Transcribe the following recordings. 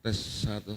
tes satu.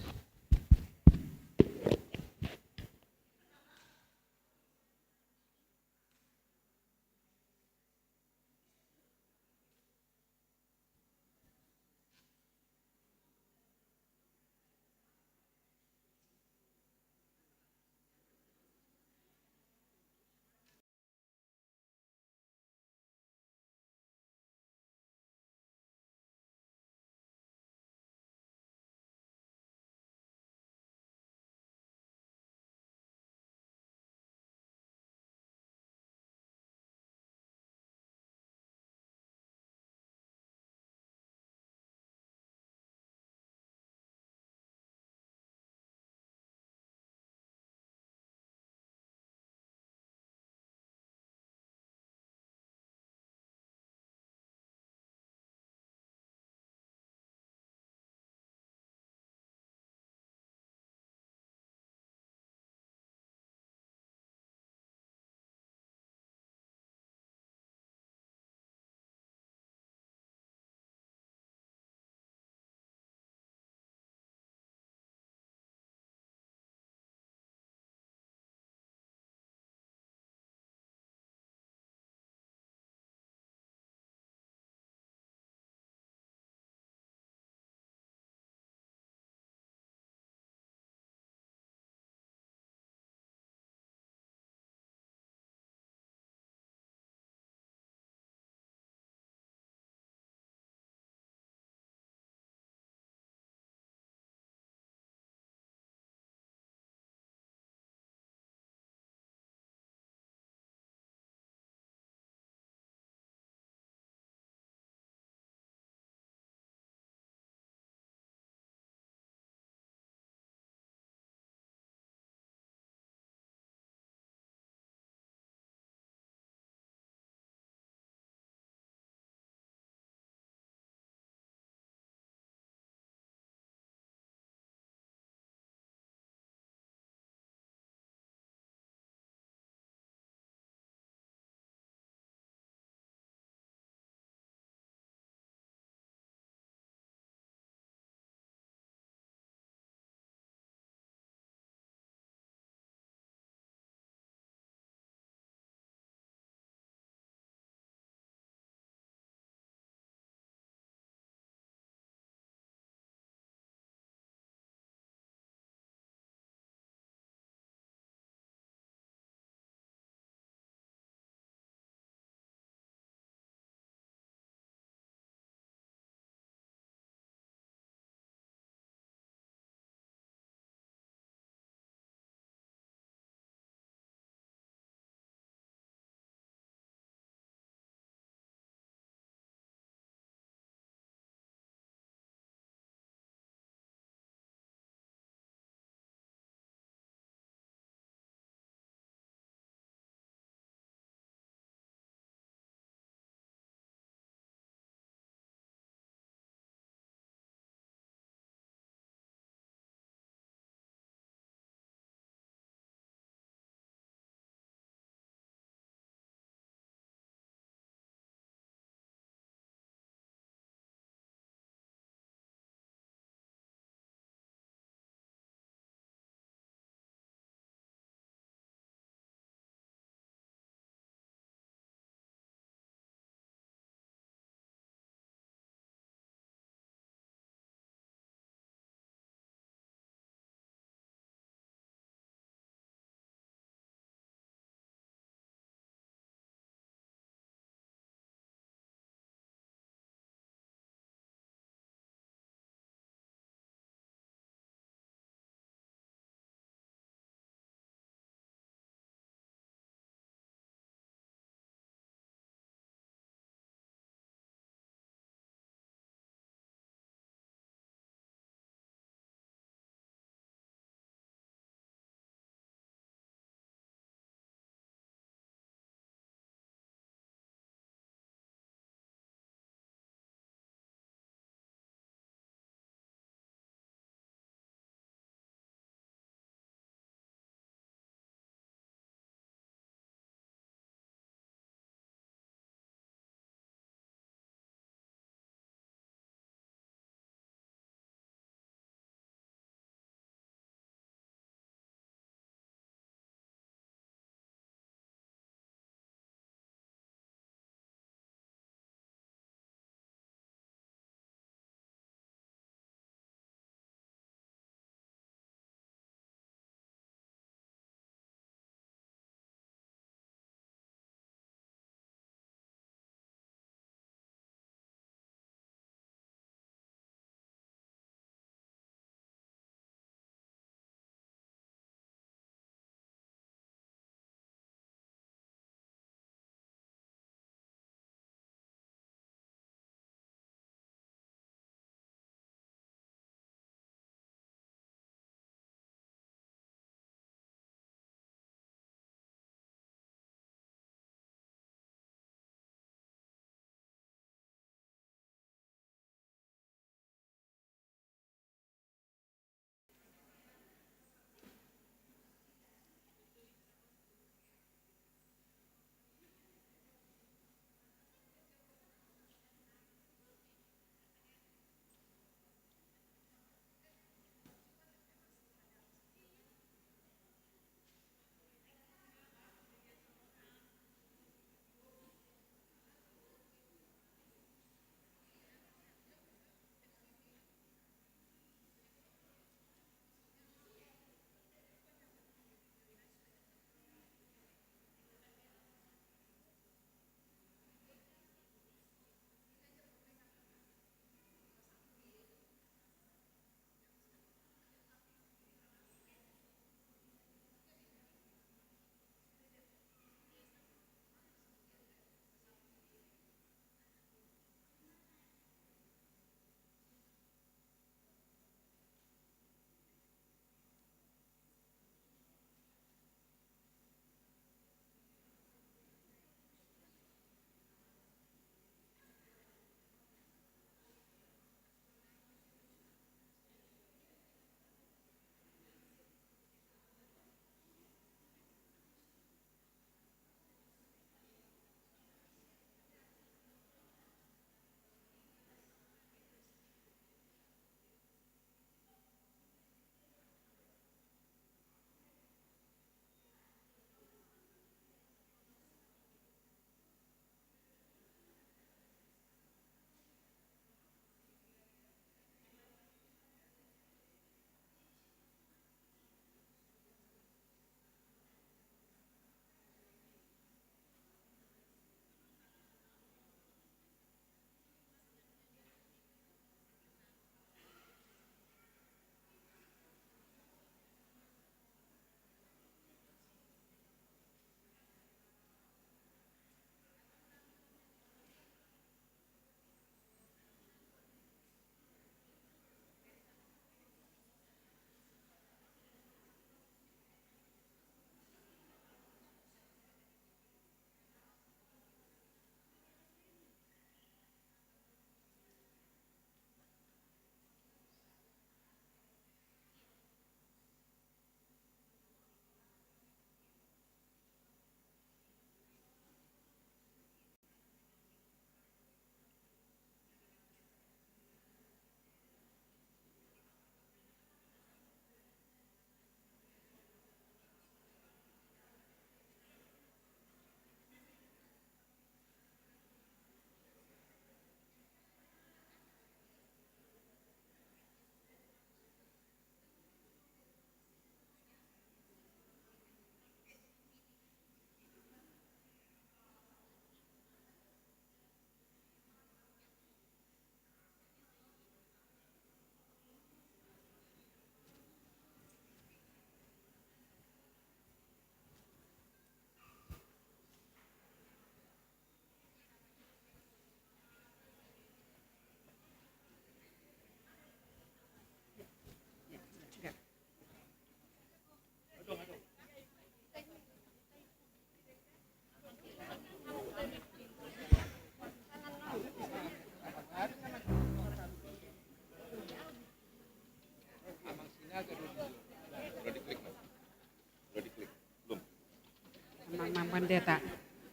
pendeta.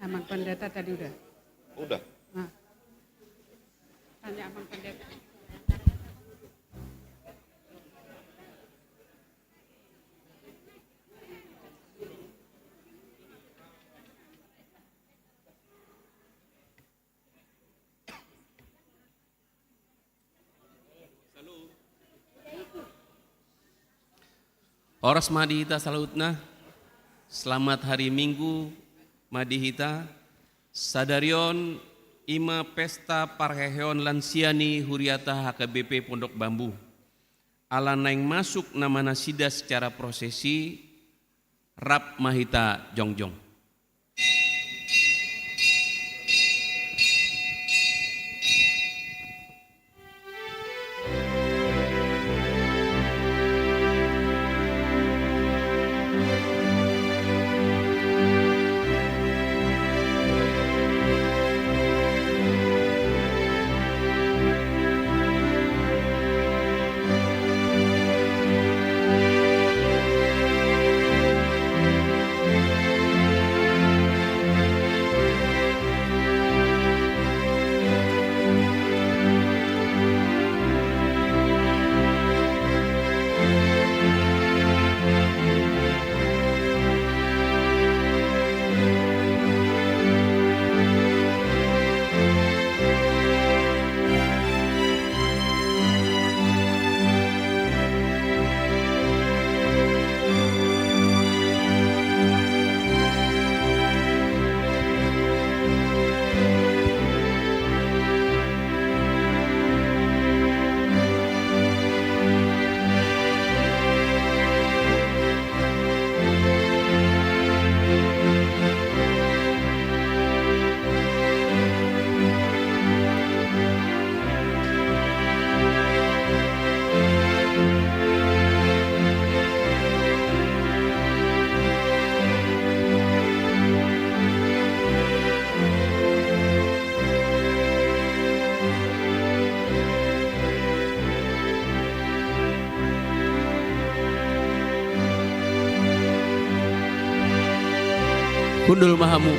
Abang pendeta tadi udah. Udah. Nah, tanya abang pendeta. Oras madihita salutna, selamat hari Minggu madihita, sadarion ima pesta parheheon lansiani huriata HKBP Pondok Bambu. Ala naing masuk nama nasida secara prosesi, rap mahita jongjong. Kundul Mahamu.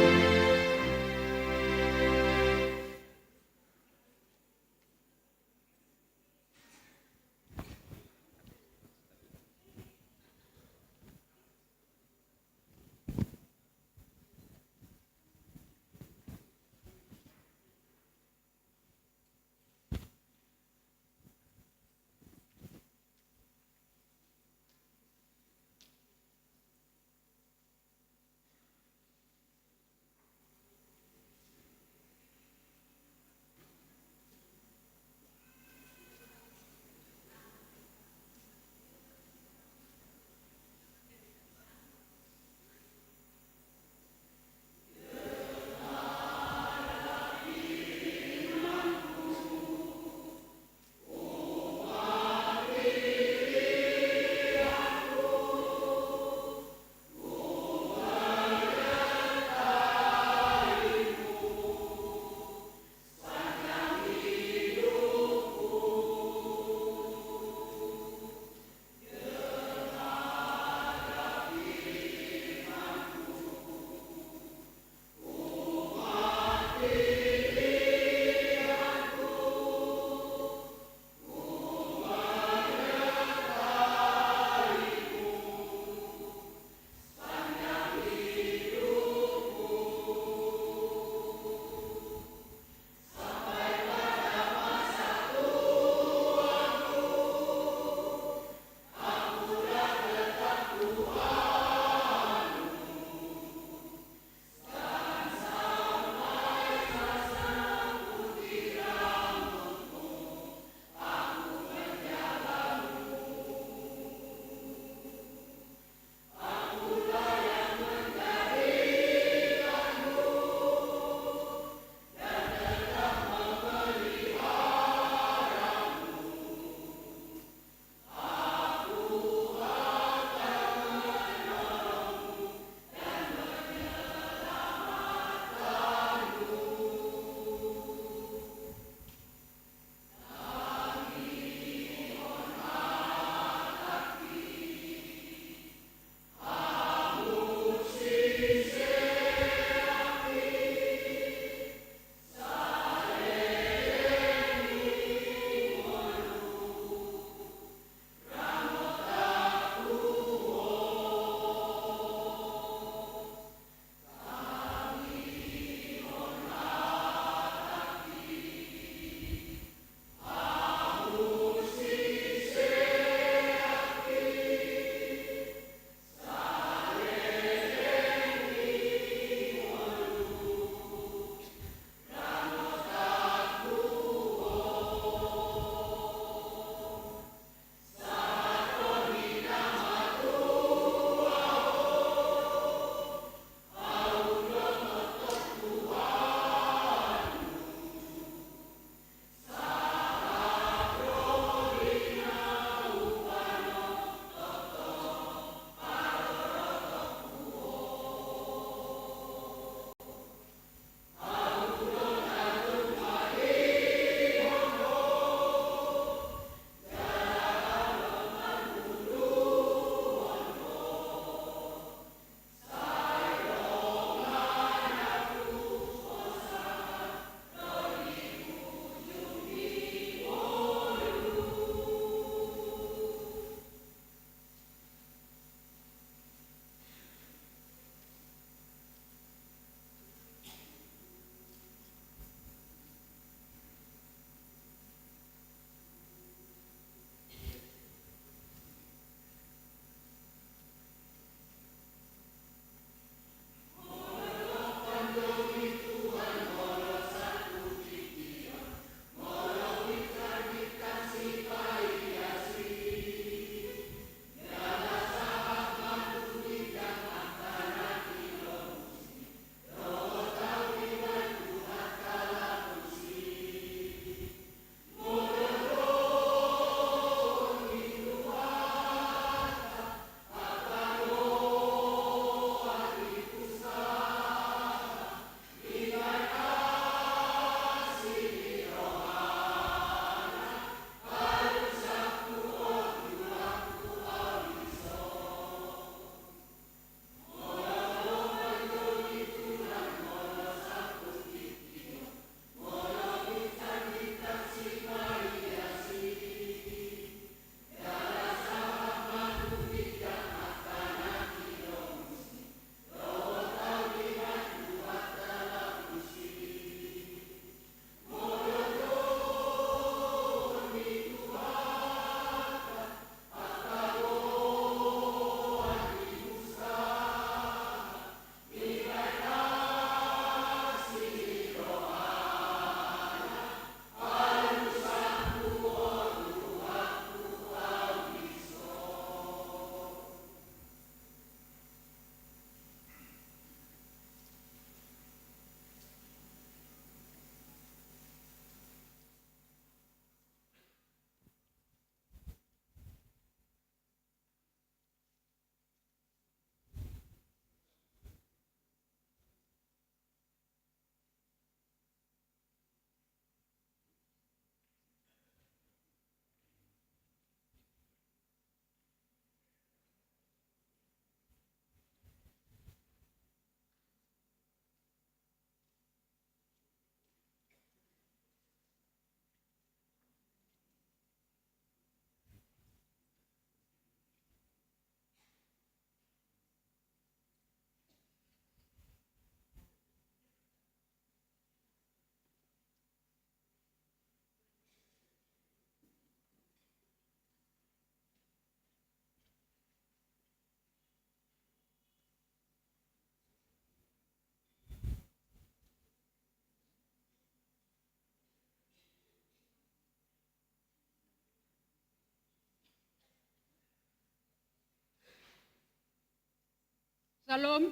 Salam.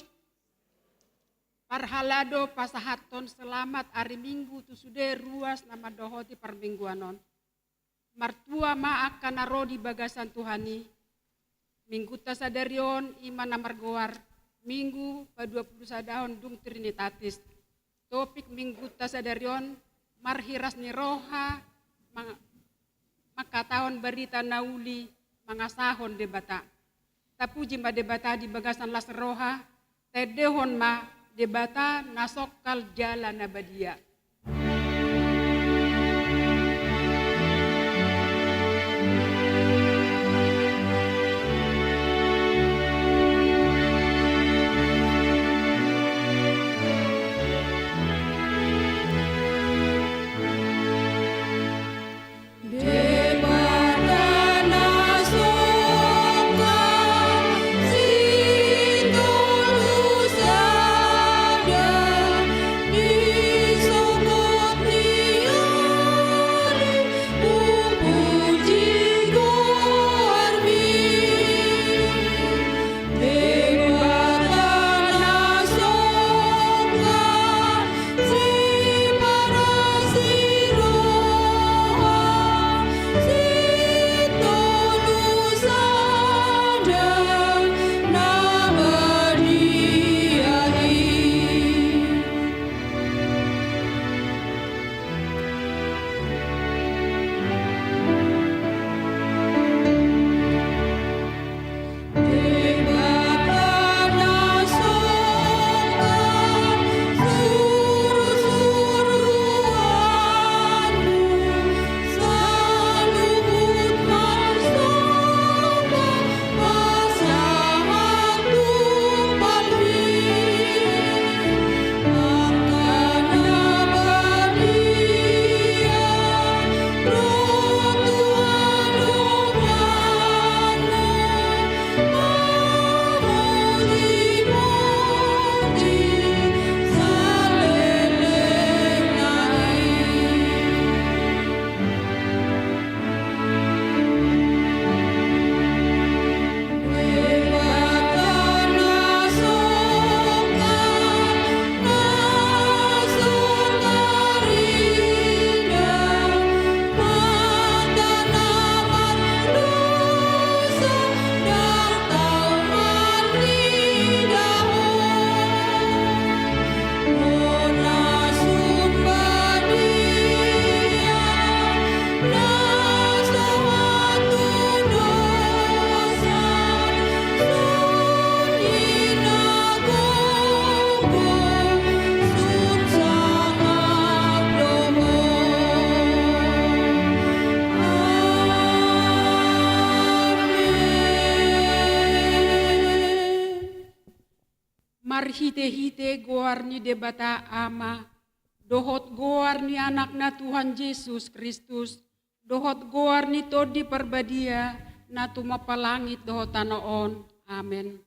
Parhalado pasahaton selamat hari Minggu tu sudah ruas nama dohoti permingguanon. Martua maak kana rodi bagasan Tuhani. Minggu tasadarion iman namargoar. Minggu pa-21 dung Trinitatis. Topik minggu tasadarion marhiras ni roha makatahon berita nauli mangasahon debata. Tapuji ma debata di bagasan las roha tedehon ma debata nasokal jalan nabadia. Hite-hite goar ni debata ama, dohot goar ni anakna Tuhan Yesus Kristus, dohot goar ni todi perbadia, na tumapalangit dohot tanoon. Amen.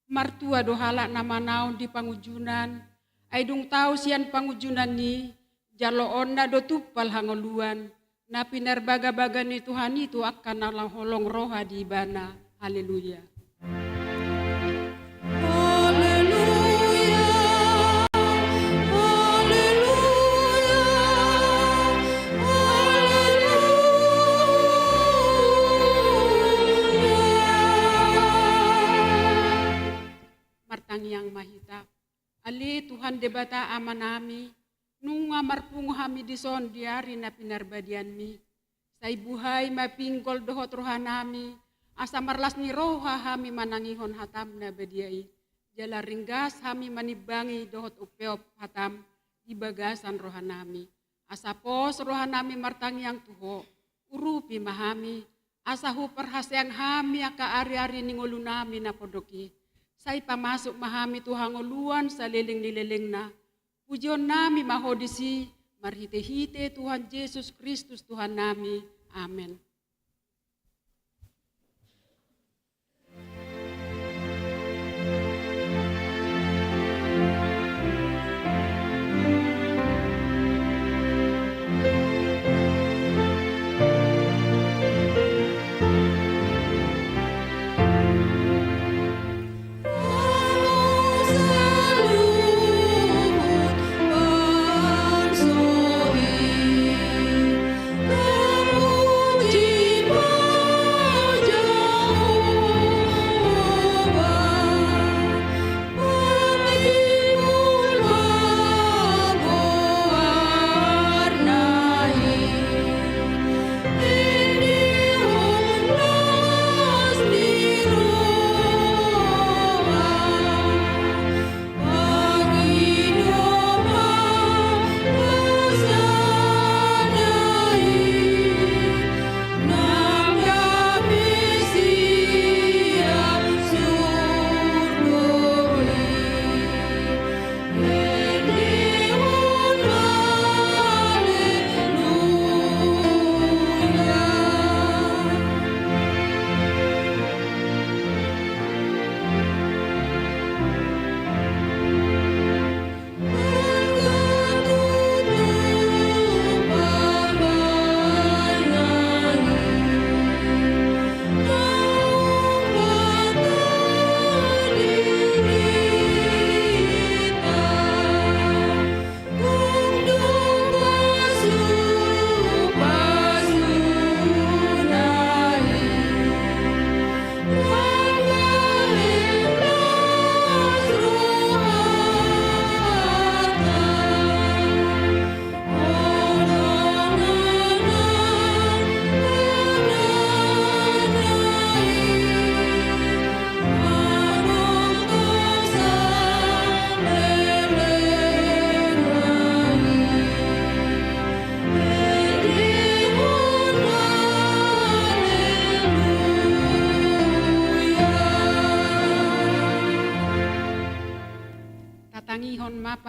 Martua dohala nama naon di pangujunan, ay dung tau sian pangujunan ni, jaloon na do tupal hangoluan, na pinarbaga-baga ni Tuhan itu akan nalaholong roha di ibana. Haleluya. Yang mahita. Ali Tuhan debata amanami, nunga marpungo hami dison diari na pinarbadian mi. Sa ibuhay mapinggol dohot rohanami, asa marlas ni roha hami manangihon hatam na badiai. Jala ringgas hami manibangi dohot upeop hatam di bagasan rohanami. Asa pos rohanami martangyang tuho, urupi mahami, asa hupar hasyang hami aka ari-ari ningolunami na podoki. Say pamasok mahami tuhangoluan sa liling-nililing na. Pujon nami mahodisi, marhite-hite Tuhan Yesus Kristus Tuhan nami. Amen.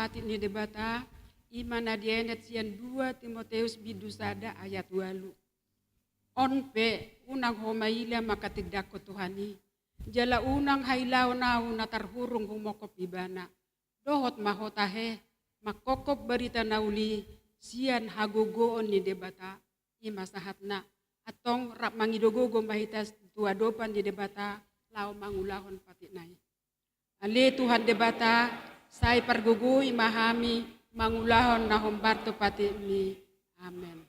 pati ni debata, imana dienet sian 2 Timoteus bidusada ayat 8. Onpe unang homaila makatigdako Tuhani. Jala unang hailaw na natarhurong humokop ibana. Dohot mahotahe, makokop barita nauli, sian hagogoon ni debata, imasahat na. Atong rap mangidogogo mahitas tuadopan di debata, lao mangulahon pati nai. Ali Tuhan debata, say pargugui mahami, mangulahon na humbarto pati mi. Amen.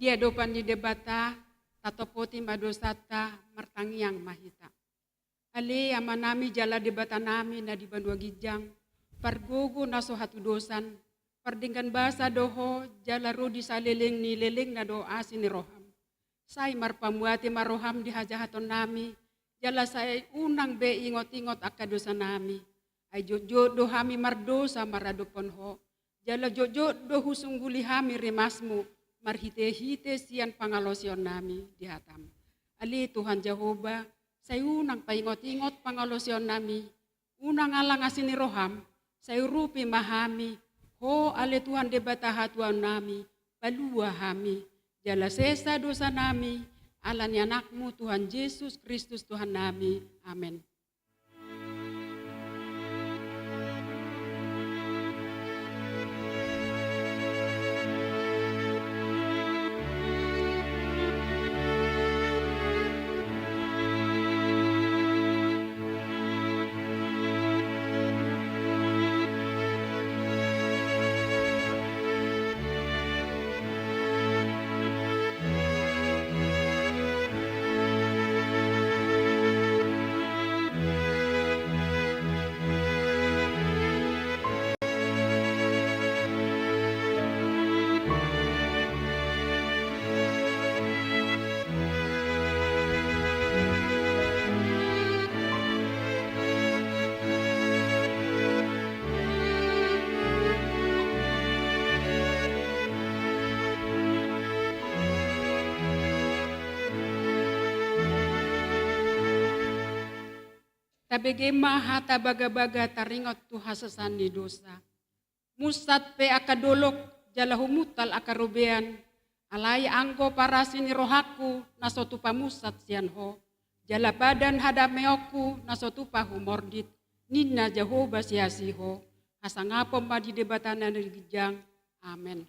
Dia dopan di debata, tatopoti madosata, martangiang mahita. Ali amanami jala debata nami na di Bandua Gijang, pargogo naso hatu dosan, pardingkan basa doho, jala rodi saleleng ni leleng na doa sini roham. Say marpamuati maroham di hajahaton nami, jala say unang be ingot-ingot akadosa nami. Ay jojo dohami mardosa maradopon ho, jala jojo dohu sungguli hami rimasmu, marhite-hite sian pangalosion nami di hatam. Ali Tuhan Jehovah, saya unang paingot-ingot pangalosion nami, unang alang asini roham, saya rupi mahami, ho ale Tuhan debata hatuan nami, palua hami, jala sesa dosa nami, alani anakmu Tuhan Yesus Kristus Tuhan nami, amin. Tabegema hata baga-baga taringot tu hasasan di dosa. Musat pe akadolok jala humutal akarubean. Alai anggo para sini rohaku nasotu pamusat sian ho. Jala badan hadameoku nasotu pahumordit. Nina Jehovah siasiho. Hasangapom madi debatana dari gijang. Amen.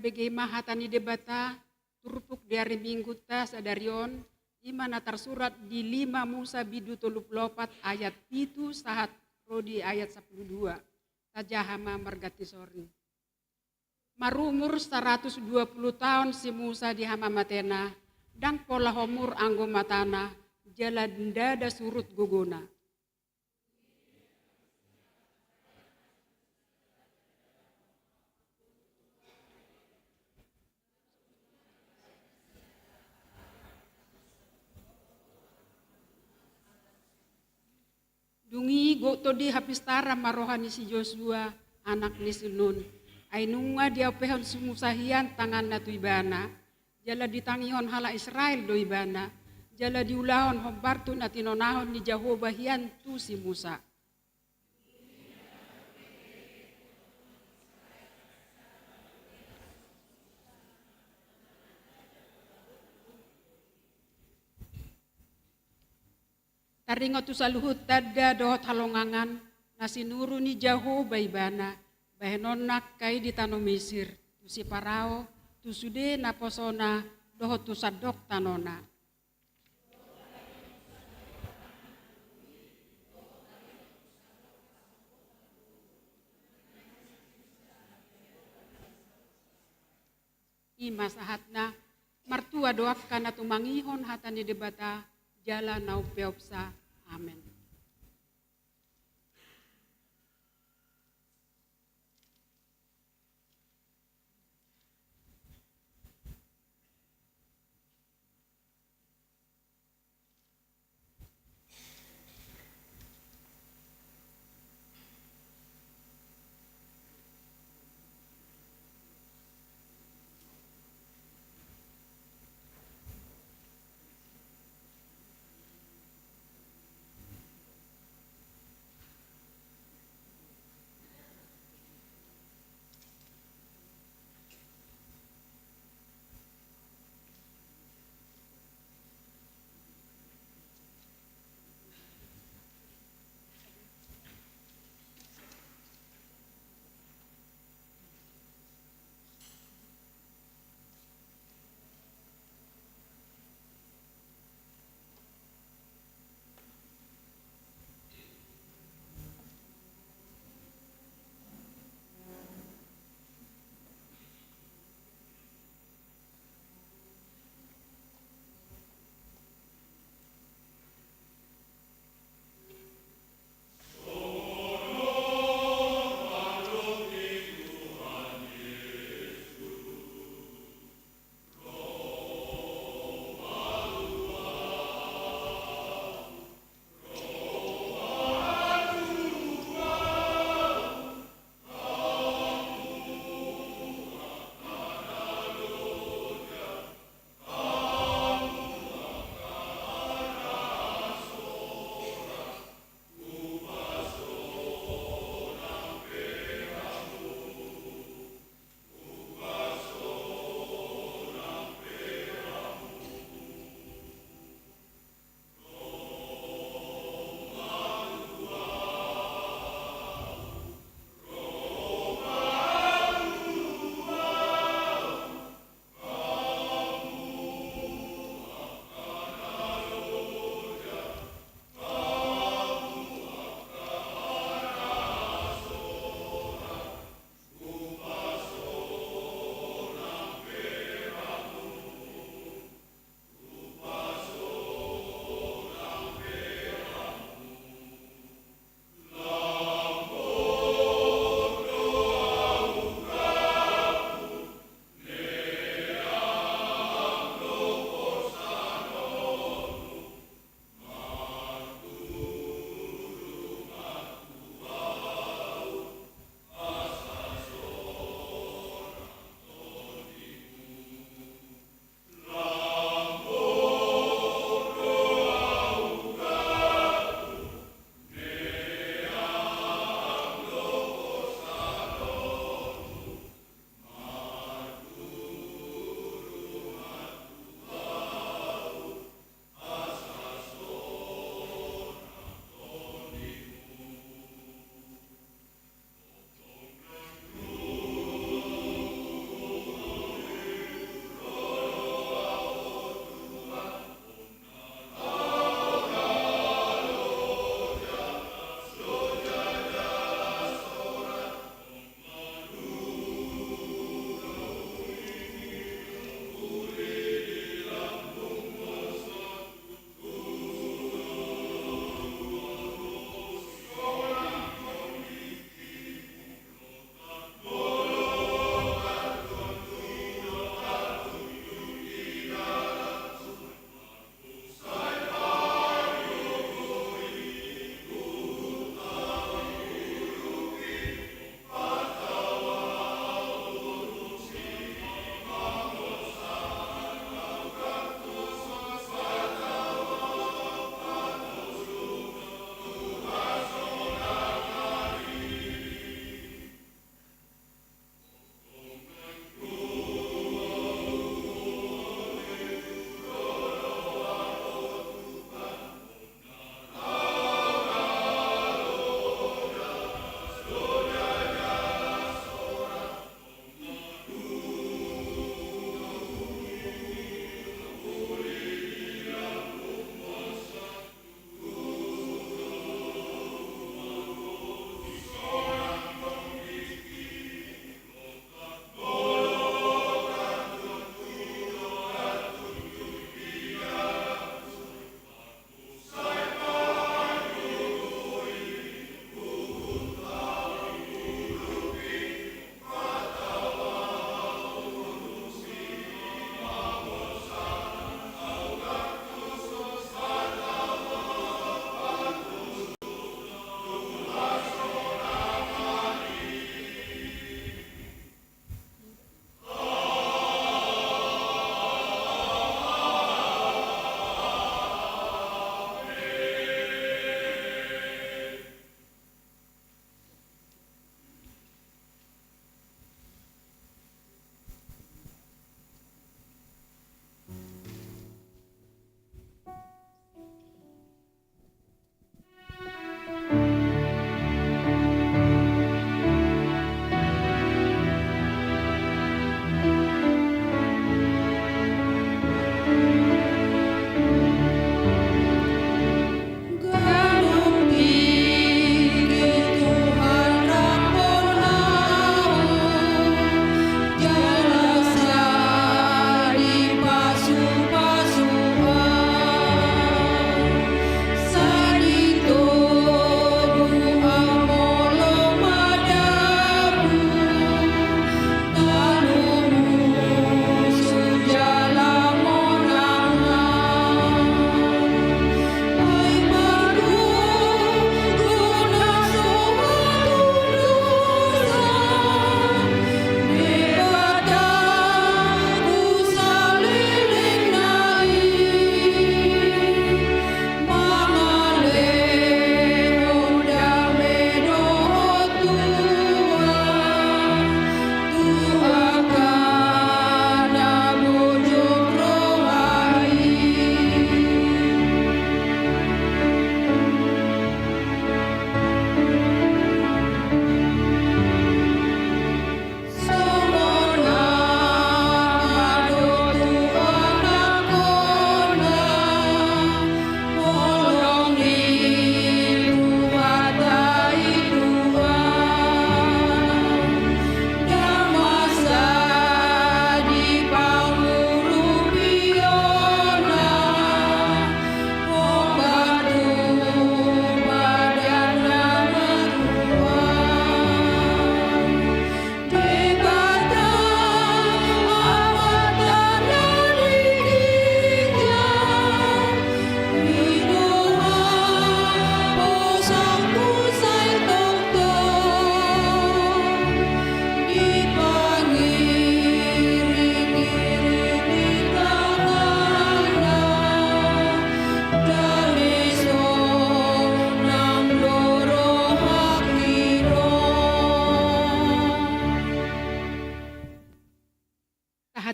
Sabege mahatani debata, turpuk dari minggu ta sadarion, imana tersurat di 5 Musa bidu tolup lopat ayat itu sahat rodi ayat 12. Sajahama mergati sori. Marumur 120 tahun si Musa di hama matena, dang pola homur anggo matana, jala dada surut gogona. Dungi go to di hapistara marohani si Joshua anak ni si Nun. Ainunga dia pehon sumusahian tangan na tuibana. Jala ditangihon hala Israel do ibana. Jala diulahon hobartu na tinonahon ni Jehovah hian tu si Musa. Taringot tu saluhut tada dohot halongangan nasinuru ni Jehovah ibana. Bahenon nak kai di tanah Mesir. Tu si Parao, tu sude na posona dohot tu sadok tanona. Ima sahatna martua doak kana tumangihon hatani debata jala nau peopsa. Amen.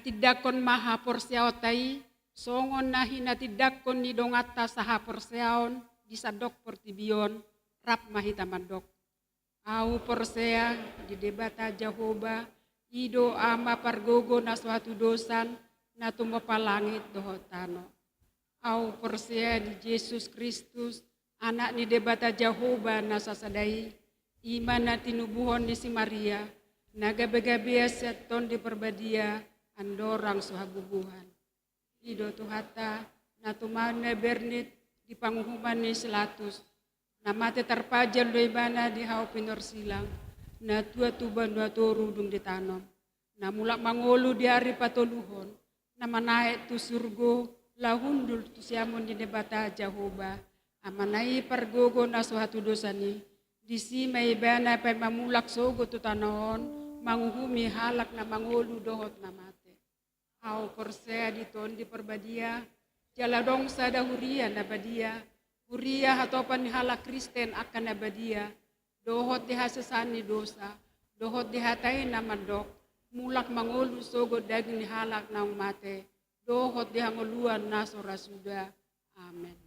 natidakon maha porsiaotai, songon nahi natidakon ni dongata saha porsiaon, disadok portibion, rap mahita mandok. Au porsea di debata Jehovah, ido ama pargogo na suatu dosan, na tumapalangit dohotano. Au porsea di Yesus Kristus, anak ni debata Jehovah na sasadai, iman na tinubuhon ni si Maria, nagabagabia seton di perbadia, andorang suhabubuhan. Ido tuhata, na tumane bernit, di panghuman ni selatus, na mate terpajal do ibana di hau pinor silang, na tua tuban dua toru dung ditanom, na mulak mangolu di hari patoluhon, na manaik tu surgo, lahundul tu siamon di debata Jehovah, amanai pergogo na suatu dosani, di si may ibana pa mamulak sogo tu tanaon, manguhumi halak na mangolu dohot na mate. Au porsea di ton di perbadia, jaladong sada huria na badia, huria hatopan ni halak Kristen akan na badia, dohot di hasesani dosa, dohot di hatai na mandok, mulak mangolu sogo daging ni halak na mate, dohot di hangoluan na sorasuda. Amen.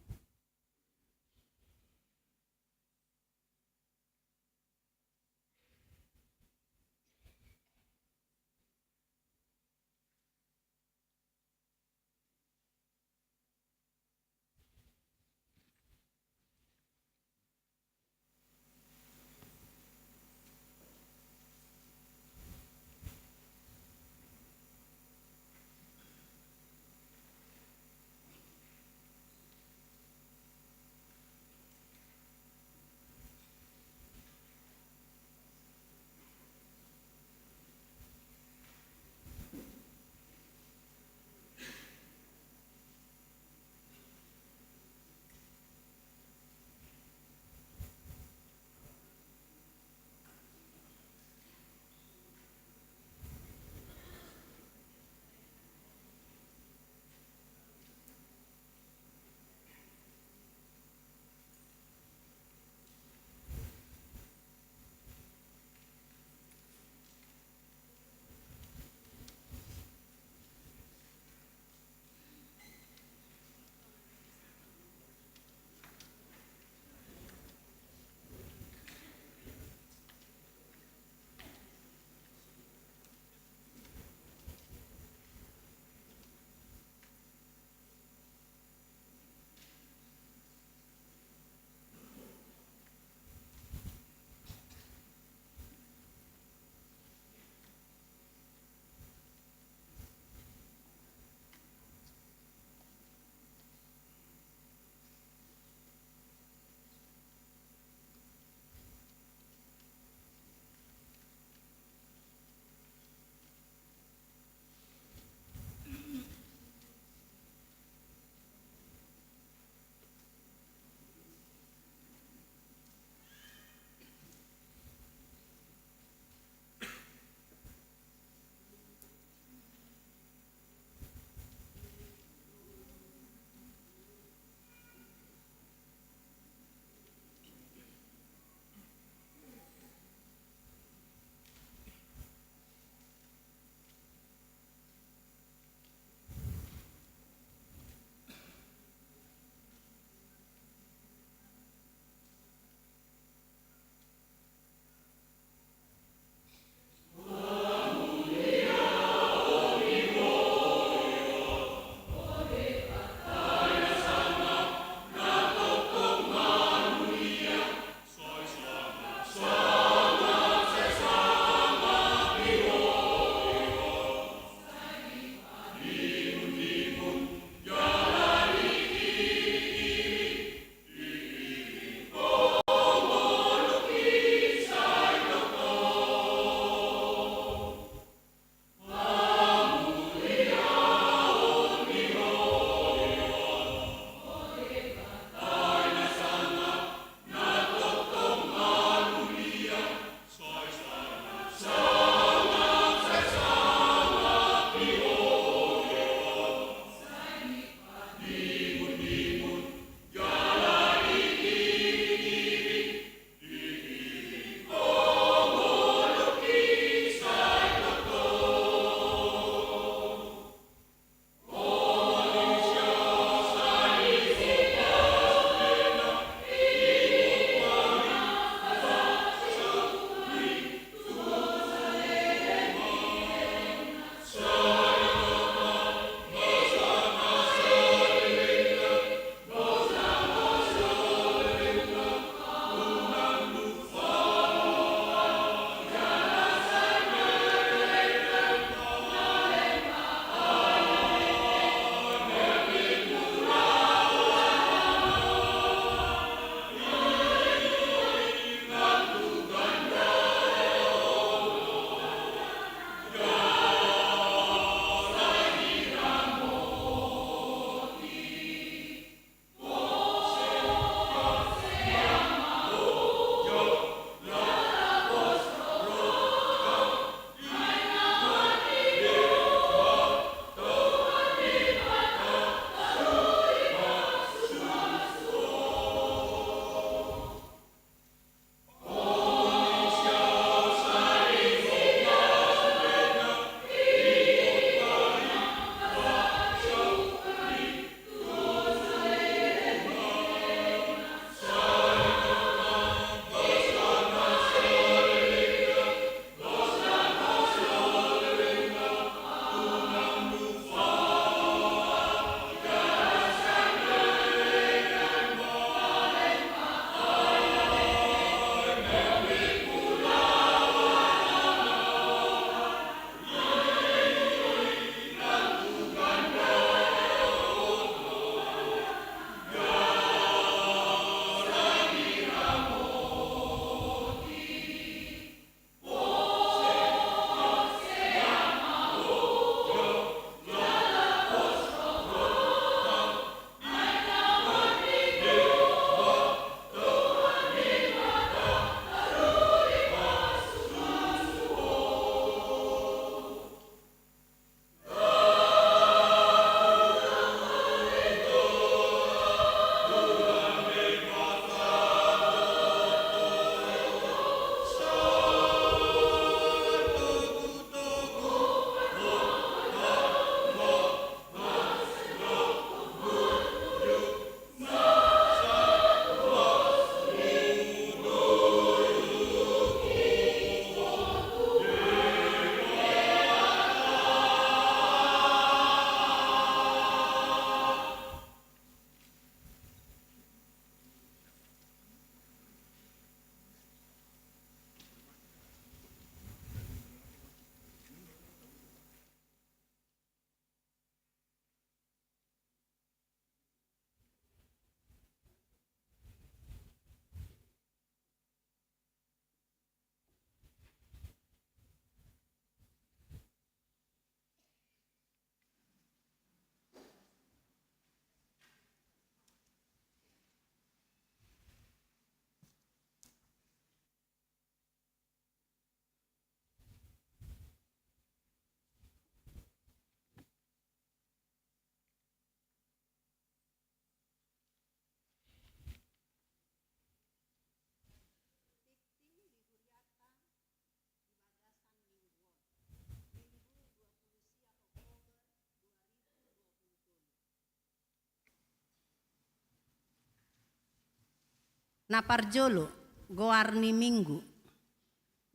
Naparjolo goarni minggu.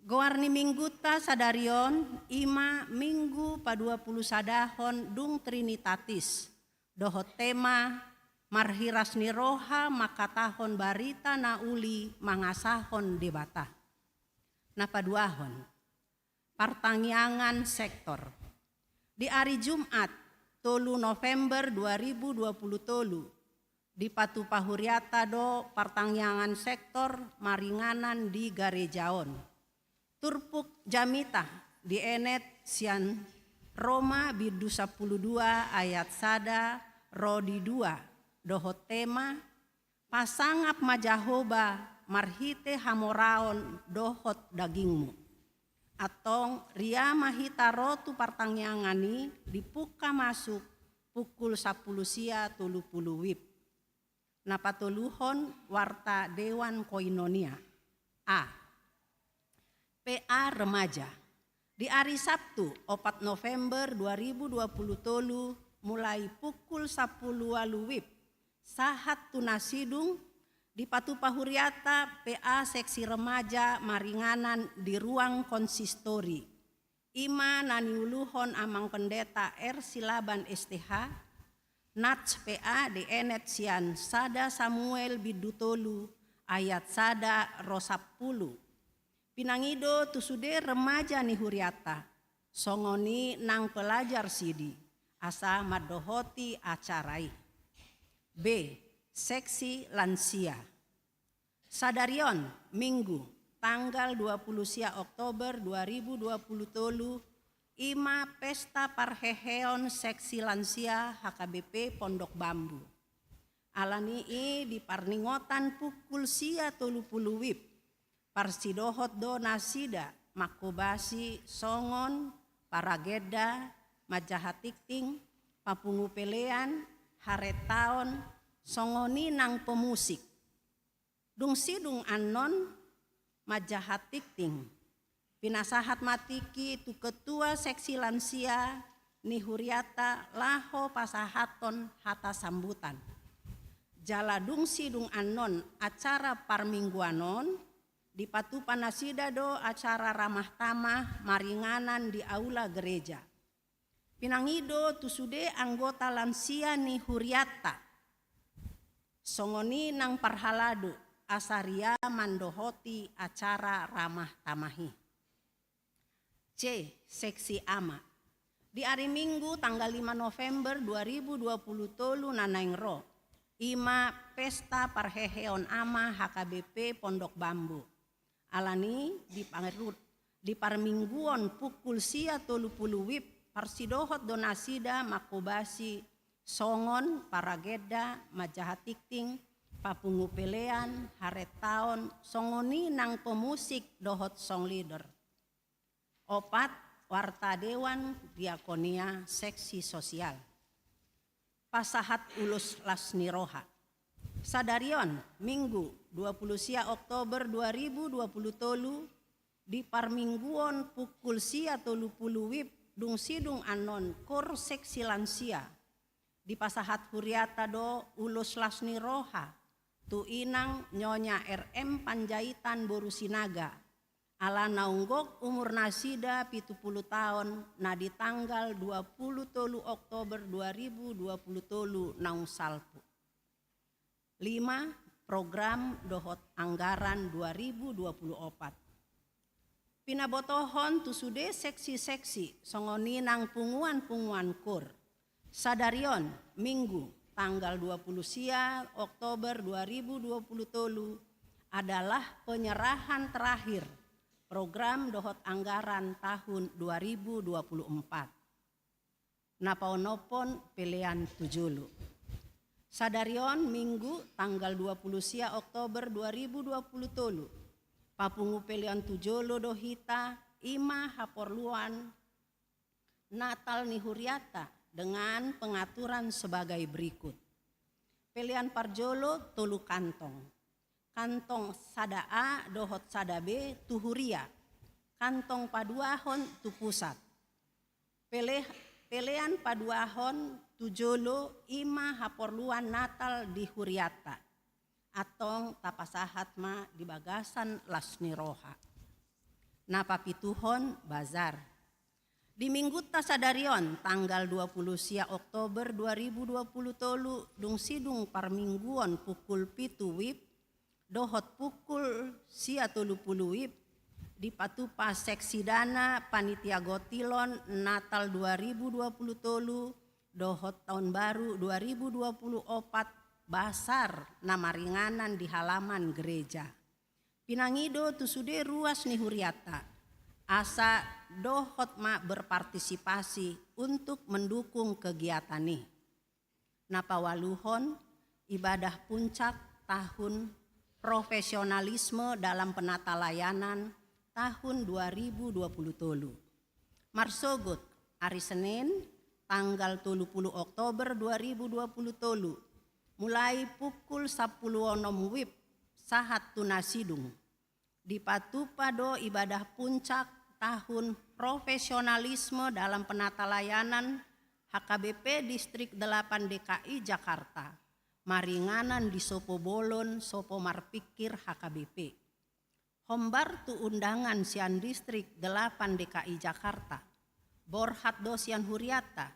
Goarni minggu ta sadarion ima minggu pa 20 sadahon dung Trinitatis. Dohot tema marhiras ni roha makatahon barita na uli mangasahon debata. Napaduahon pertangyangan sektor. Di hari Jumat 3 November 2020 di Patu Pahuriata do pertangyangan sektor maringanan di Garejaon. Turpuk jamita di enet sian Roma bidu 12 ayat sada rodi 2 dohot tema pasangap majahoba marhite hamoraon dohot dagingmu. Atong ria mahita rotu pertangyangani dipuka masuk pukul 10 sia 30 wib. Napatuluhon warta Dewan Koinonia. A. PA Remaja. Di hari Sabtu 4 November 2020 mulai pukul 10 WIB sahat tunasidung di Patu Pahuriata PA Seksi Remaja Maringanan di ruang konsistori. Ima naniuluhon amang pendeta R. Silaban STH, Nats PA di enet sian sada Samuel bidutolu ayat sada rosapulu. Pinangido tusude remaja ni huriata, songoni nang pelajar sidi, asa madohoti acarai. B. Seksi lansia. Sadarion Minggu tanggal 20 sia Oktober 2020 ima pesta parheheon seksi lansia HKBP Pondok Bambu. Alani di parningotan pukul sia 30 wib. Parsidohot do nasida makobasi songon parageda majahatikting papungu pelean haretaon songoni nang pemusik dung sidung anon majahatikting pinasahat matiki tu ketua seksi lansia ni huriata laho pasahaton hata sambutan jala dung sidung anon acara parmingguanon di Patu Panasida do acara ramah tamah maringanan di aula gereja. Pinangido tusude anggota lansia ni huriata. Songoni nang parhaladu asaria mandohoti acara ramah tamahi. C. Seksi ama. Di hari Minggu tanggal 5 November 2020 tolu nanaingro. Ima pesta parheheon ama HKBP Pondok Bambu. Alani di parmingguon pukul sia 30 wib parsidohot donasida makobasi songon parageda majahatikting papungu pelean haretaon songoni nang pemusik dohot song leader. Opat warta Dewan Diakonia Seksi Sosial. Pasahat ulus lasniroha. Sadarion Minggu 20 sia Oktober 2020 tolu di parmingguon pukul sia 30 wib dung sidung anon kor seksi lansia di pasahat huriata do ulus lasni roha tu inang nyonya RM Panjaitan Borusinaga ala naunggok umur nasida 70 tahun na di tanggal 20 tolu Oktober 2020 tolu naung salpu. 5. Program dohot anggaran 2024. Pinabotohon tusude seksi-seksi songoni nang punguan-punguan kur. Sadarion Minggu tanggal 20 sia Oktober 2020 tolu adalah penyerahan terakhir program dohot anggaran tahun 2024. Napaonopon pilihan tujulu. Sadarion Minggu tanggal 20 sia Oktober 2020 tolu. Papungu pelian tujolo dohita ima haporluan Natal ni huriata dengan pengaturan sebagai berikut. Pelian parjolo tolu kantong. Kantong sada A dohot sada B tu huria. Kantong paduahon tu pusat. Pelean paduahon tujolo ima haporluan Natal di huriata. atong tapasahat ma di bagasan lasni roha. Napa pituhon bazar. Di minggu tasadarion tanggal 20 sia Oktober 2020 tolu dung sidung parmingguon pukul 7 wib dohot pukul sia 30 wib di patupa seksi dana panitia gotilon Natal 2020 tolu dohot tahun baru 2024 basar namaringanan di halaman gereja. Pinangido tusude ruas ni huriata. Asa dohot ma berpartisipasi untuk mendukung kegiatan ini. Napawaluhon ibadah puncak tahun profesionalisme dalam penata layanan tahun 2020 tolu. Marsogot hari Senin tanggal 30 Oktober 2020 tolu mulai pukul 10.06 wib sahat tunasidung. Di Patupado ibadah puncak tahun profesionalisme dalam penata layanan HKBP Distrik 8 DKI Jakarta. Maringanan di Sopo Bolon, Sopo Marpikir HKBP. Hombar tu undangan sian Distrik 8 DKI Jakarta. Borhat dosian huriata.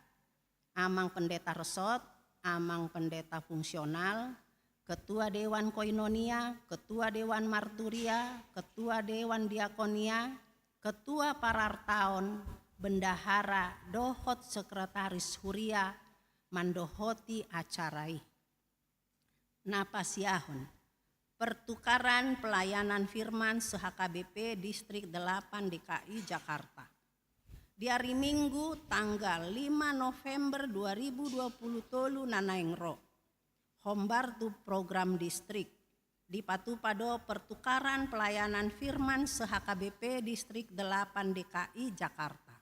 Amang pendeta resort, amang pendeta fungsional, Ketua Dewan Koinonia, Ketua Dewan Marturia, Ketua Dewan Diakonia, Ketua Parartaon, Bendahara, Dohot Sekretaris Huria, Mandohoti acarai. Napasiahon, pertukaran pelayanan firman se-HKBP Distrik 8 DKI Jakarta. Di hari Minggu tanggal 5 November 2020 tolu nanaengro. Hombar tu program distrik di Patupado pertukaran pelayanan firman se-HKBP Distrik 8 DKI Jakarta.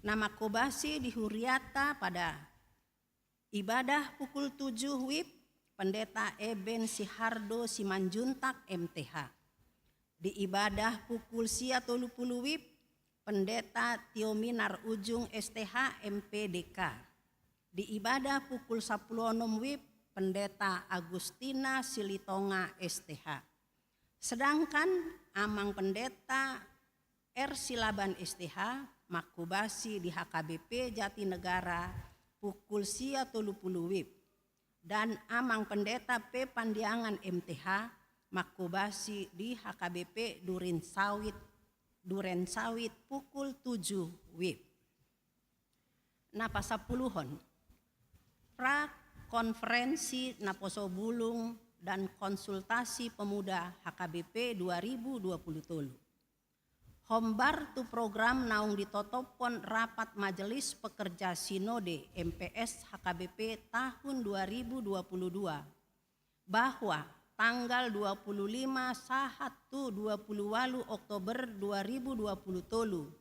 Nama kobasi di huriata pada ibadah pukul 7 wib Pendeta Eben Sihardo Simanjuntak MTH. Di ibadah pukul sia 30 wib Pendeta Tiominar Ujung STH MPDK. Di ibadah pukul 10.06 wib Pendeta Agustina Silitonga STH. Sedangkan amang pendeta R. Silaban STH makubasi di HKBP Jatinegara pukul sia 30 wib. Dan amang pendeta P. Pandiangan MTH makubasi di HKBP Duren Sawit pukul 7 wib. Napasapuluhon konferensi Naposo Bulung dan konsultasi pemuda HKBP 2020 tolu. Hombar tu program naung ditotopon rapat majelis pekerja sinode MPS HKBP tahun 2022 bahwa tanggal 25 sahat tu 28 Oktober 2020 tolu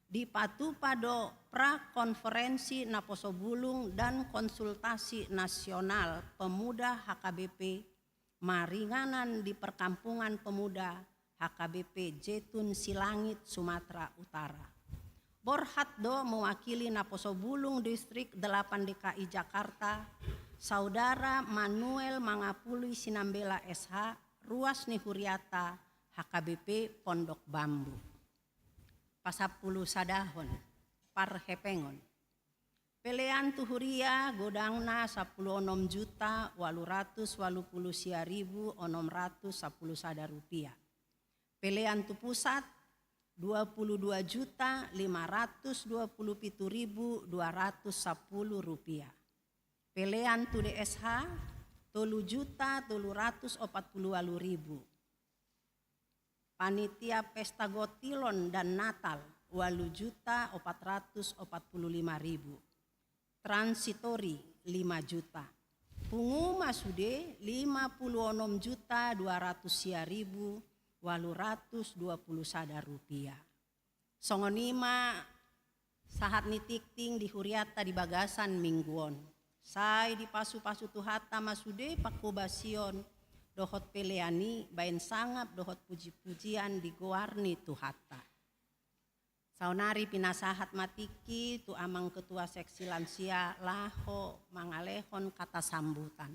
di Patupado prakonferensi Naposo Bulung dan konsultasi nasional pemuda HKBP maringanan di perkampungan pemuda HKBP Jetun Silangit Sumatera Utara. Borhatdo mewakili Naposo Bulung Distrik 8 DKI Jakarta, Saudara Manuel Mangapului Sinambela SH, Ruas Nihuriata HKBP Pondok Bambu. Pasapulu sadahon, parhepengon. Pelean tuhuria godangna 16.880.610 rupiah. Pelean tu pusat 22.527.210 rupiah. Pelean tu DSH 3.340.000. Panitia Pesta Gotilon dan Natal 8.445.000. Transitori 5 juta. Pungu masude 56.200.820 rupiah. Songonima sahat nitikting di huriata di bagasan mingguon. Sai di pasu-pasu tuhata masude pakubasion dohot peleani bain sangap dohot puji-pujian di goarni tuhata. Saunari pinasahat matiki tu amang ketua seksi lansia laho mangalehon kata sambutan.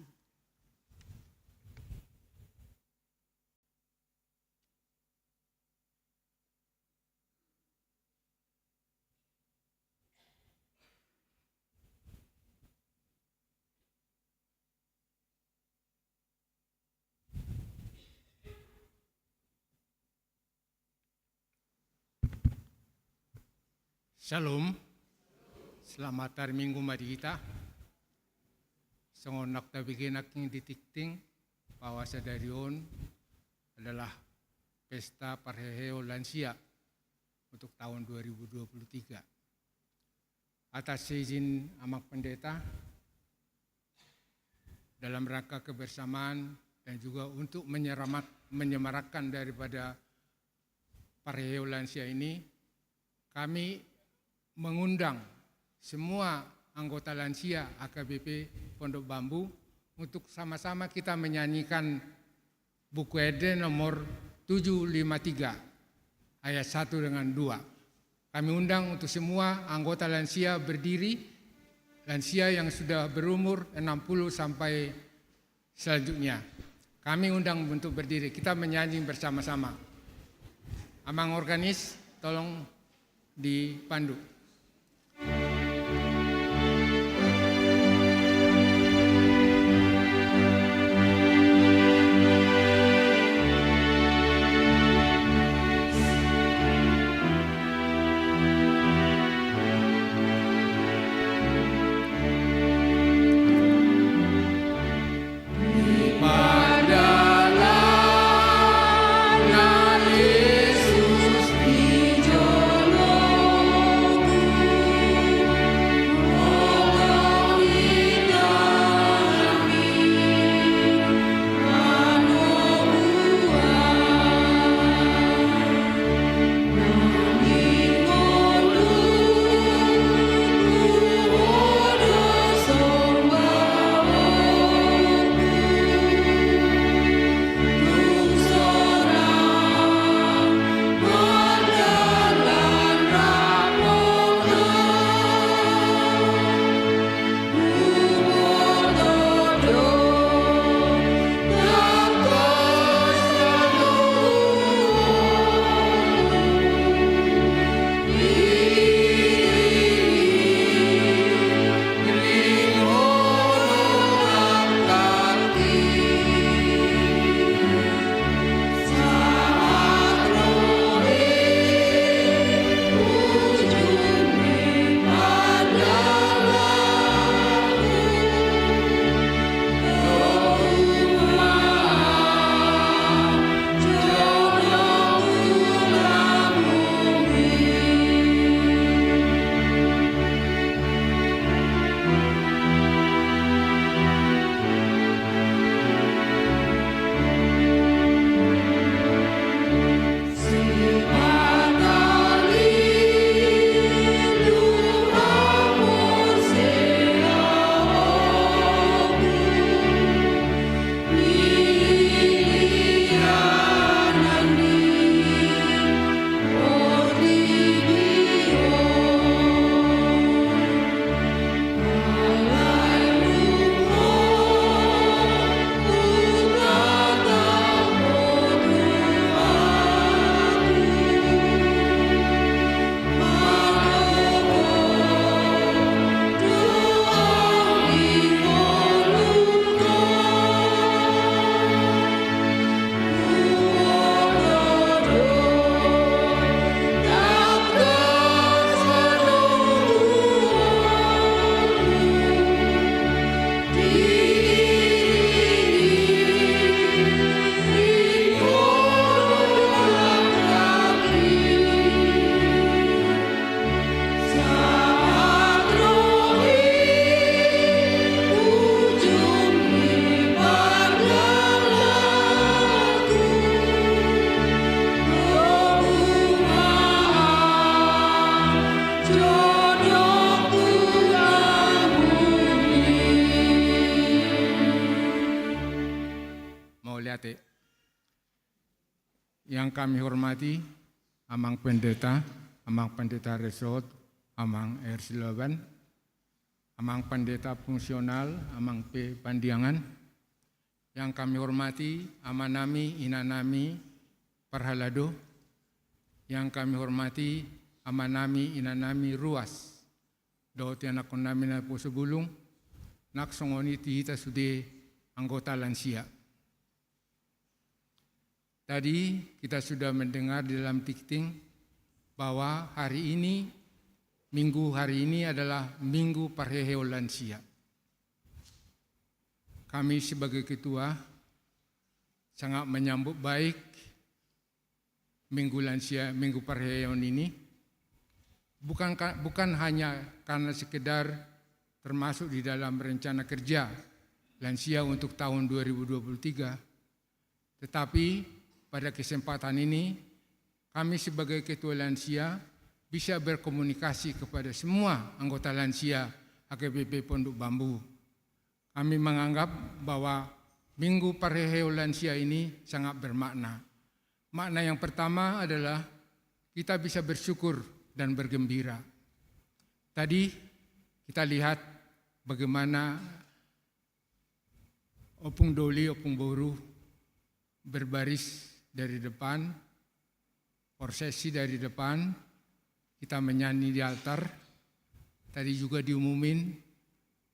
Shalom, selamat hari Minggu mari kita. Songonak ta bikin aking ditikting bahwa Sadarion adalah pesta parheheo lansia untuk tahun 2023. Atas izin Amak Pendeta, dalam rangka kebersamaan dan juga untuk menyemarakkan daripada parheheo lansia ini, kami mengundang semua anggota lansia AKBP Pondok Bambu untuk sama-sama kita menyanyikan buku Eden nomor 753 ayat 1 dengan 2. Kami undang untuk semua anggota lansia berdiri, lansia yang sudah berumur 60 sampai selanjutnya. Kami undang untuk berdiri, kita menyanyi bersama-sama. Amang organis, tolong dipandu. Yang kami hormati, Amang Pendeta Resort, Amang R11, Amang Pendeta Fungsional, Amang P. Pandiangan. Yang kami hormati, Amanami Inanami Parhalado. Yang kami hormati, Amanami Inanami Ruas. Doti anak namin na po sa bulong, naksongoni tihita sude anggota lansia. Tadi kita sudah mendengar di dalam tikting bahwa hari ini minggu hari ini adalah Minggu Parheo Lansia. Kami sebagai ketua sangat menyambut baik Minggu Lansia, Minggu Parheo ini. Bukan hanya karena sekedar termasuk di dalam rencana kerja lansia untuk tahun 2023, tetapi pada kesempatan ini kami sebagai ketua lansia bisa berkomunikasi kepada semua anggota lansia HKBP Pondok Bambu. Kami menganggap bahwa Minggu Parheo Lansia ini sangat bermakna. Makna yang pertama adalah kita bisa bersyukur dan bergembira. Tadi kita lihat bagaimana Opung Doli, Opung Boru berbaris dari depan, prosesi dari depan, kita menyanyi di altar. Tadi juga diumumin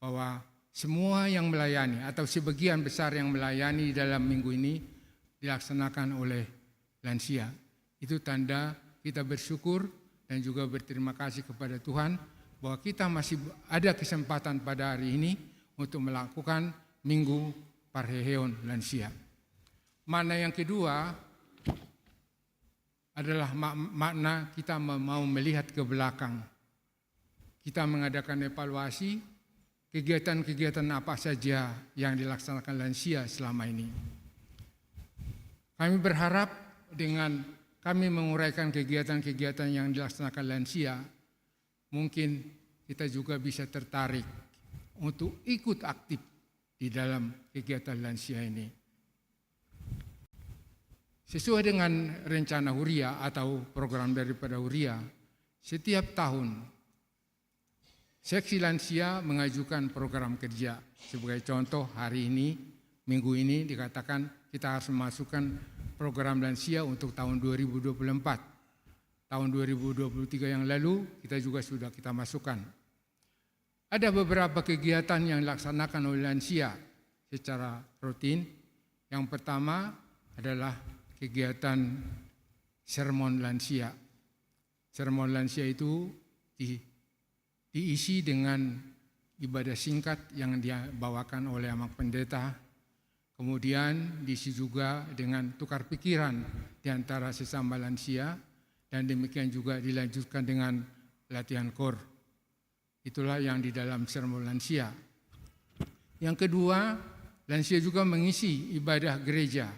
bahwa semua yang melayani atau sebagian besar yang melayani dalam minggu ini dilaksanakan oleh lansia. Itu tanda kita bersyukur dan juga berterima kasih kepada Tuhan bahwa kita masih ada kesempatan pada hari ini untuk melakukan Minggu Parheon Lansia. Makna yang kedua adalah makna kita mau melihat ke belakang. Kita mengadakan evaluasi kegiatan-kegiatan apa saja yang dilaksanakan lansia selama ini. Kami berharap dengan kami menguraikan kegiatan-kegiatan yang dilaksanakan lansia, mungkin kita juga bisa tertarik untuk ikut aktif di dalam kegiatan lansia ini. Sesuai dengan rencana Huria atau program daripada Huria, setiap tahun seksi lansia mengajukan program kerja. Sebagai contoh hari ini, minggu ini dikatakan kita harus memasukkan program lansia untuk tahun 2024. Tahun 2023 yang lalu kita juga sudah kita masukkan. Ada beberapa kegiatan yang dilaksanakan oleh lansia secara rutin. Yang pertama adalah kegiatan sermon lansia. Sermon lansia itu diisi dengan ibadah singkat yang dibawakan oleh Amak Pendeta. Kemudian diisi juga dengan tukar pikiran di antara sesama lansia dan demikian juga dilanjutkan dengan latihan kor. Itulah yang di dalam sermon lansia. Yang kedua, lansia juga mengisi ibadah gereja,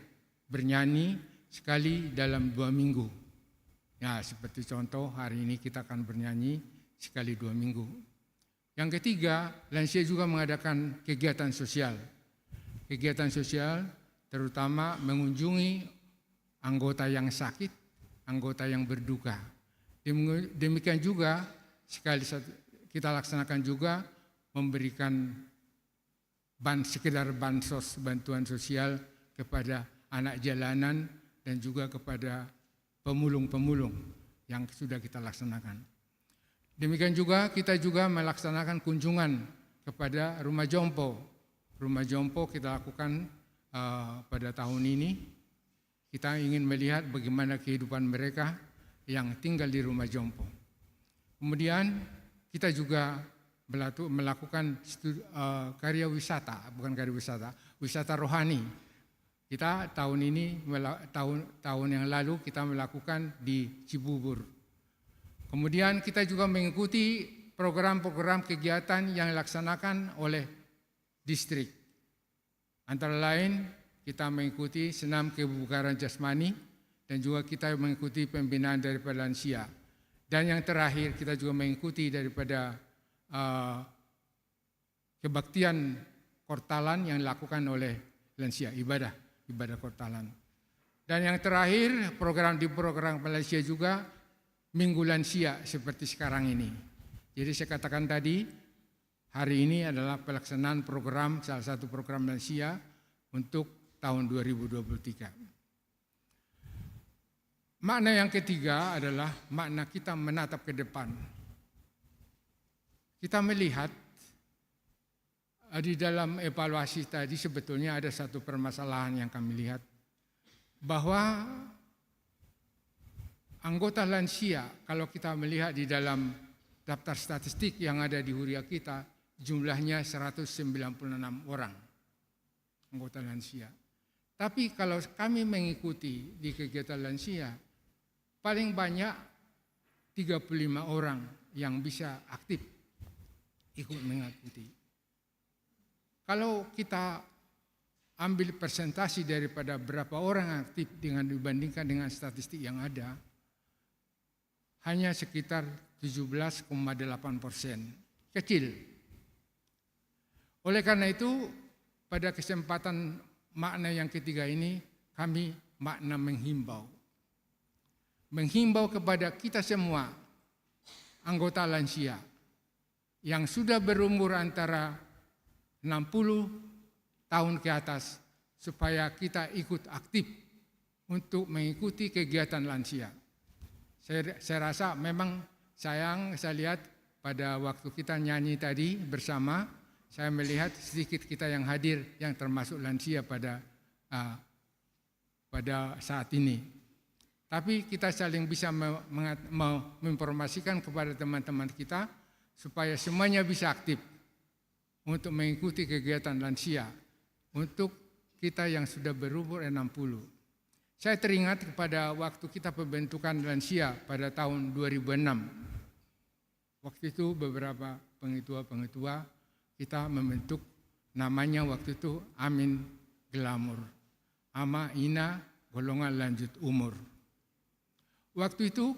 bernyanyi sekali dalam 2 minggu. Ya, seperti contoh hari ini kita akan bernyanyi sekali 2 minggu. Yang ketiga, lansia juga mengadakan kegiatan sosial. Kegiatan sosial terutama mengunjungi anggota yang sakit, anggota yang berduka. Demikian juga sekali kita laksanakan juga memberikan sekedar bansos, bantuan sosial kepada anak jalanan dan juga kepada pemulung-pemulung yang sudah kita laksanakan. Demikian juga kita juga melaksanakan kunjungan kepada rumah jompo. Rumah jompo kita lakukan pada tahun ini. Kita ingin melihat bagaimana kehidupan mereka yang tinggal di rumah jompo. Kemudian kita juga melakukan karya wisata, bukan karya wisata, wisata rohani. Kita tahun ini, tahun yang lalu kita melakukan di Cibubur. Kemudian kita juga mengikuti program-program kegiatan yang dilaksanakan oleh distrik. Antara lain kita mengikuti senam kebugaran jasmani dan juga kita mengikuti pembinaan daripada lansia. Dan yang terakhir kita juga mengikuti daripada kebaktian kortalan yang dilakukan oleh lansia, ibadah kortalan. Dan yang terakhir program lansia juga Minggu Lansia seperti sekarang ini. Jadi saya katakan tadi, hari ini adalah pelaksanaan program, salah satu program lansia untuk tahun 2023. Makna yang ketiga adalah makna kita menatap ke depan. Kita melihat di dalam evaluasi tadi sebetulnya ada satu permasalahan yang kami lihat, bahwa anggota lansia kalau kita melihat di dalam daftar statistik yang ada di Huria kita jumlahnya 196 orang anggota lansia. Tapi kalau kami mengikuti di kegiatan lansia, paling banyak 35 orang yang bisa aktif ikut mengikuti. Kalau kita ambil persentase daripada berapa orang aktif dibandingkan dengan statistik yang ada, hanya sekitar 17,8%, kecil. Oleh karena itu, pada kesempatan makna yang ketiga ini, kami makna menghimbau. Menghimbau kepada kita semua, anggota lansia, yang sudah berumur antara 60 tahun ke atas, supaya kita ikut aktif untuk mengikuti kegiatan lansia. Saya rasa memang sayang, saya lihat pada waktu kita nyanyi tadi bersama, saya melihat sedikit kita yang hadir yang termasuk lansia pada saat ini. Tapi kita saling bisa menginformasikan kepada teman-teman kita supaya semuanya bisa aktif untuk mengikuti kegiatan lansia untuk kita yang sudah berumur 60. Saya teringat kepada waktu kita pembentukan lansia pada tahun 2006. Waktu itu beberapa pengetua kita membentuk, namanya waktu itu Amin Gelamur, Ama Ina Golongan Lanjut Umur. Waktu itu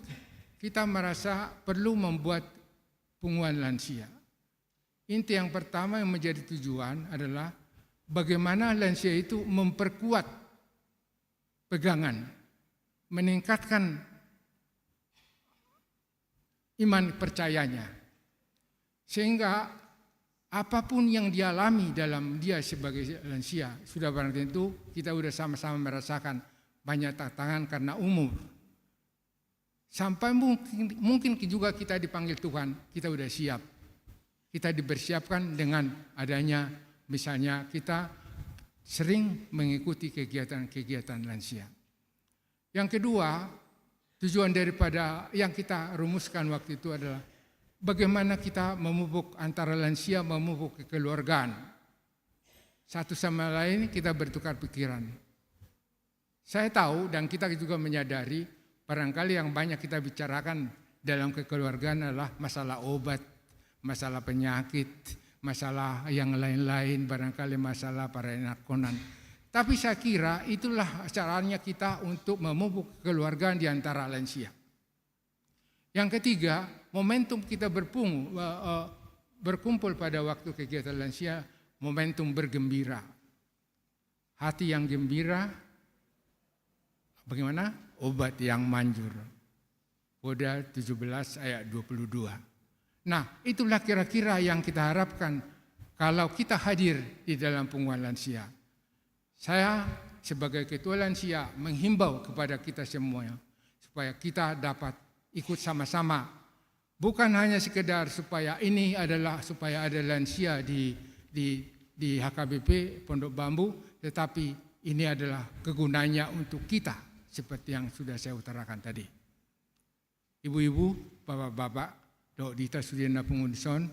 kita merasa perlu membuat punguan lansia. Inti yang pertama yang menjadi tujuan adalah bagaimana lansia itu memperkuat pegangan, meningkatkan iman percayanya, sehingga apapun yang dialami dalam dia sebagai lansia, sudah barang tentu kita sudah sama-sama merasakan banyak tantangan karena umur. Sampai mungkin juga kita dipanggil Tuhan, kita sudah siap. Kita dipersiapkan dengan adanya misalnya kita sering mengikuti kegiatan-kegiatan lansia. Yang kedua, tujuan daripada yang kita rumuskan waktu itu adalah bagaimana kita memupuk antara lansia, memupuk kekeluargaan. Satu sama lain kita bertukar pikiran. Saya tahu dan kita juga menyadari barangkali yang banyak kita bicarakan dalam kekeluargaan adalah masalah obat, masalah penyakit, masalah yang lain-lain, barangkali masalah para narkonan. Tapi saya kira itulah caranya kita untuk memupuk kekeluargaan di antara lansia. Yang ketiga, momentum kita berkumpul pada waktu kegiatan lansia, momentum bergembira. Hati yang gembira, bagaimana? Obat yang manjur. Koda 17 ayat 22. Nah, itulah kira-kira yang kita harapkan kalau kita hadir di dalam punguan lansia. Saya sebagai ketua lansia menghimbau kepada kita semuanya supaya kita dapat ikut sama-sama. Bukan hanya sekedar supaya supaya ada lansia di HKBP Pondok Bambu, tetapi ini adalah kegunaannya untuk kita seperti yang sudah saya utarakan tadi. Ibu-ibu, bapak-bapak, Dok Dita Sudiana Pengudison,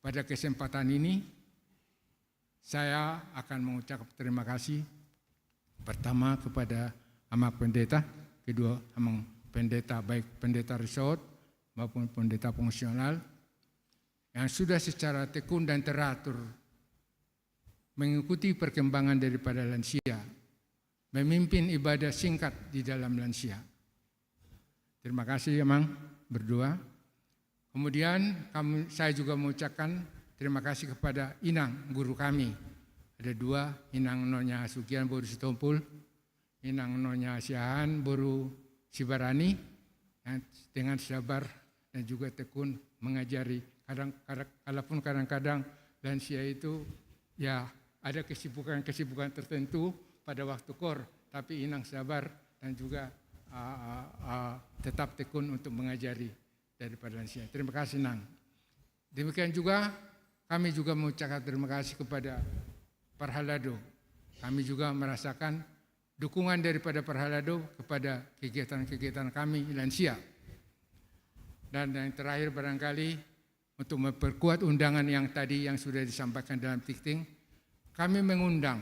pada kesempatan ini saya akan mengucapkan terima kasih pertama kepada Ama Pendeta, kedua Amang Pendeta, baik Pendeta Resort maupun Pendeta Fungsional yang sudah secara tekun dan teratur mengikuti perkembangan daripada lansia, memimpin ibadah singkat di dalam lansia. Terima kasih Amang berdua. Kemudian saya juga mengucapkan terima kasih kepada Inang, guru kami. Ada dua, Inang Nonya Sugian Boru Sitompul, Inang Nonya Siahan Boru Sibarani, yang dengan sabar dan juga tekun mengajari. Kalaupun kadang-kadang lansia itu ya ada kesibukan tertentu pada waktu kor, tapi Inang sabar dan juga tetap tekun untuk mengajari daripada lansia. Terima kasih Nang. Demikian juga kami juga mengucapkan terima kasih kepada Parhalado. Kami juga merasakan dukungan daripada Parhalado kepada kegiatan-kegiatan kami lansia. Dan yang terakhir barangkali untuk memperkuat undangan yang tadi yang sudah disampaikan dalam tikting, kami mengundang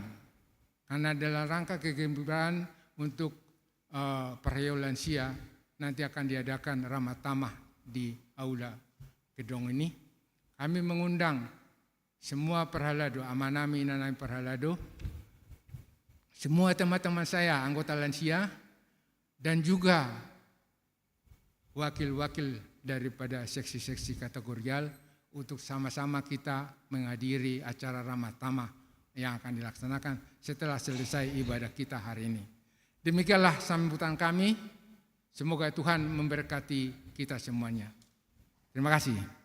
karena dalam rangka kegembiraan untuk perayaan lansia nanti akan diadakan ramah tamah di aula gedung ini. Kami mengundang semua perhalado, amanami nanami perhalado, semua teman-teman saya anggota lansia dan juga wakil-wakil daripada seksi-seksi kategorial untuk sama-sama kita menghadiri acara ramah tamah yang akan dilaksanakan setelah selesai ibadah kita hari ini. Demikianlah sambutan kami. Semoga Tuhan memberkati kita semuanya. Terima kasih.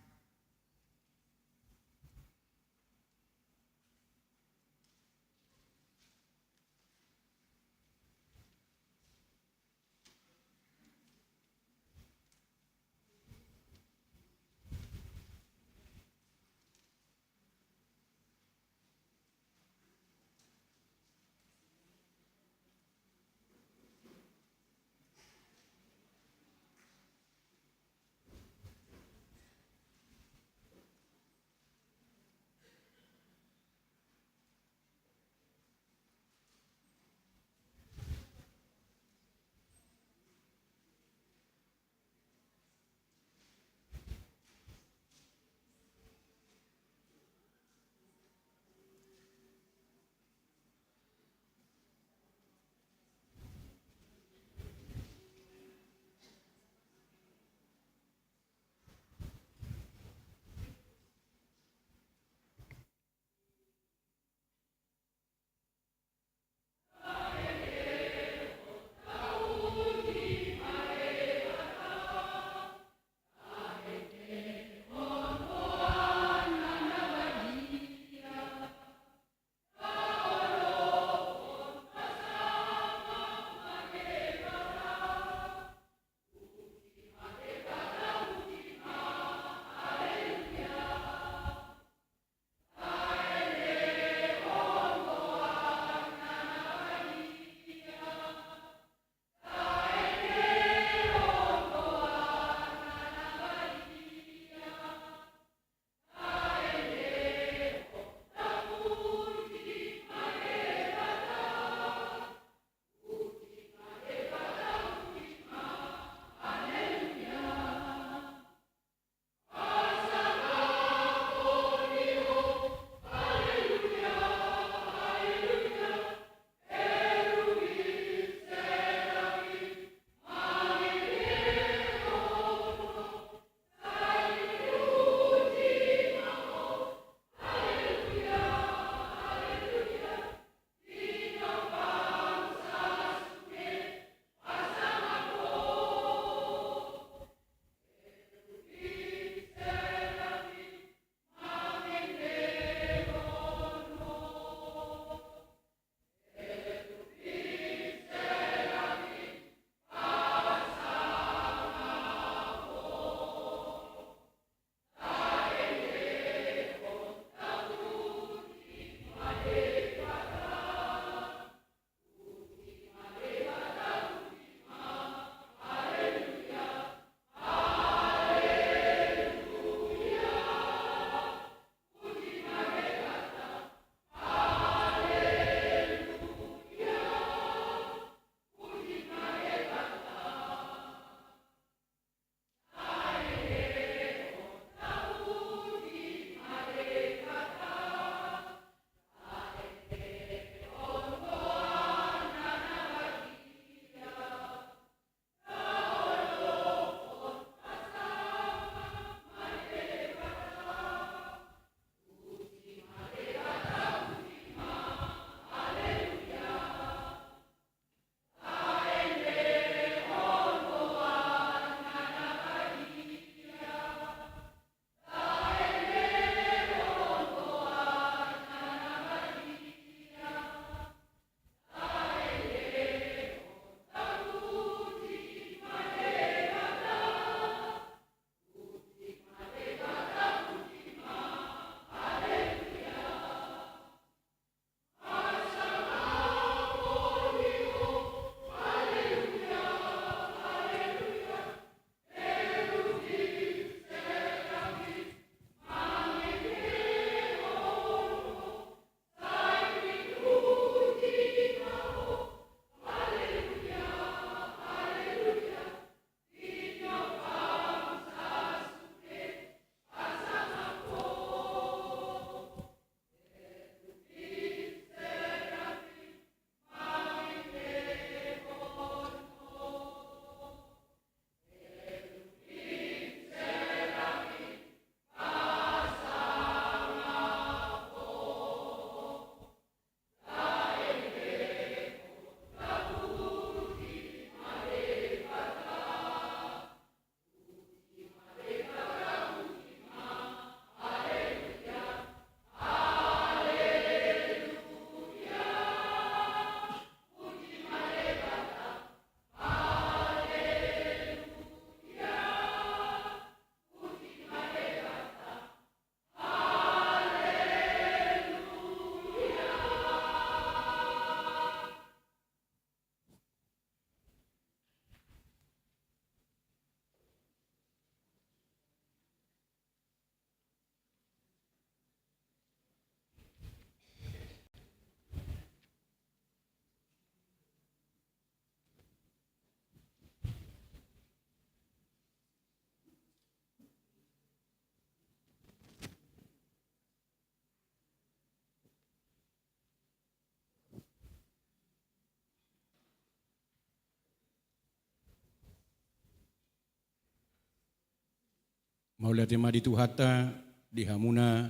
Maula tema di Tuhata, di Hamuna,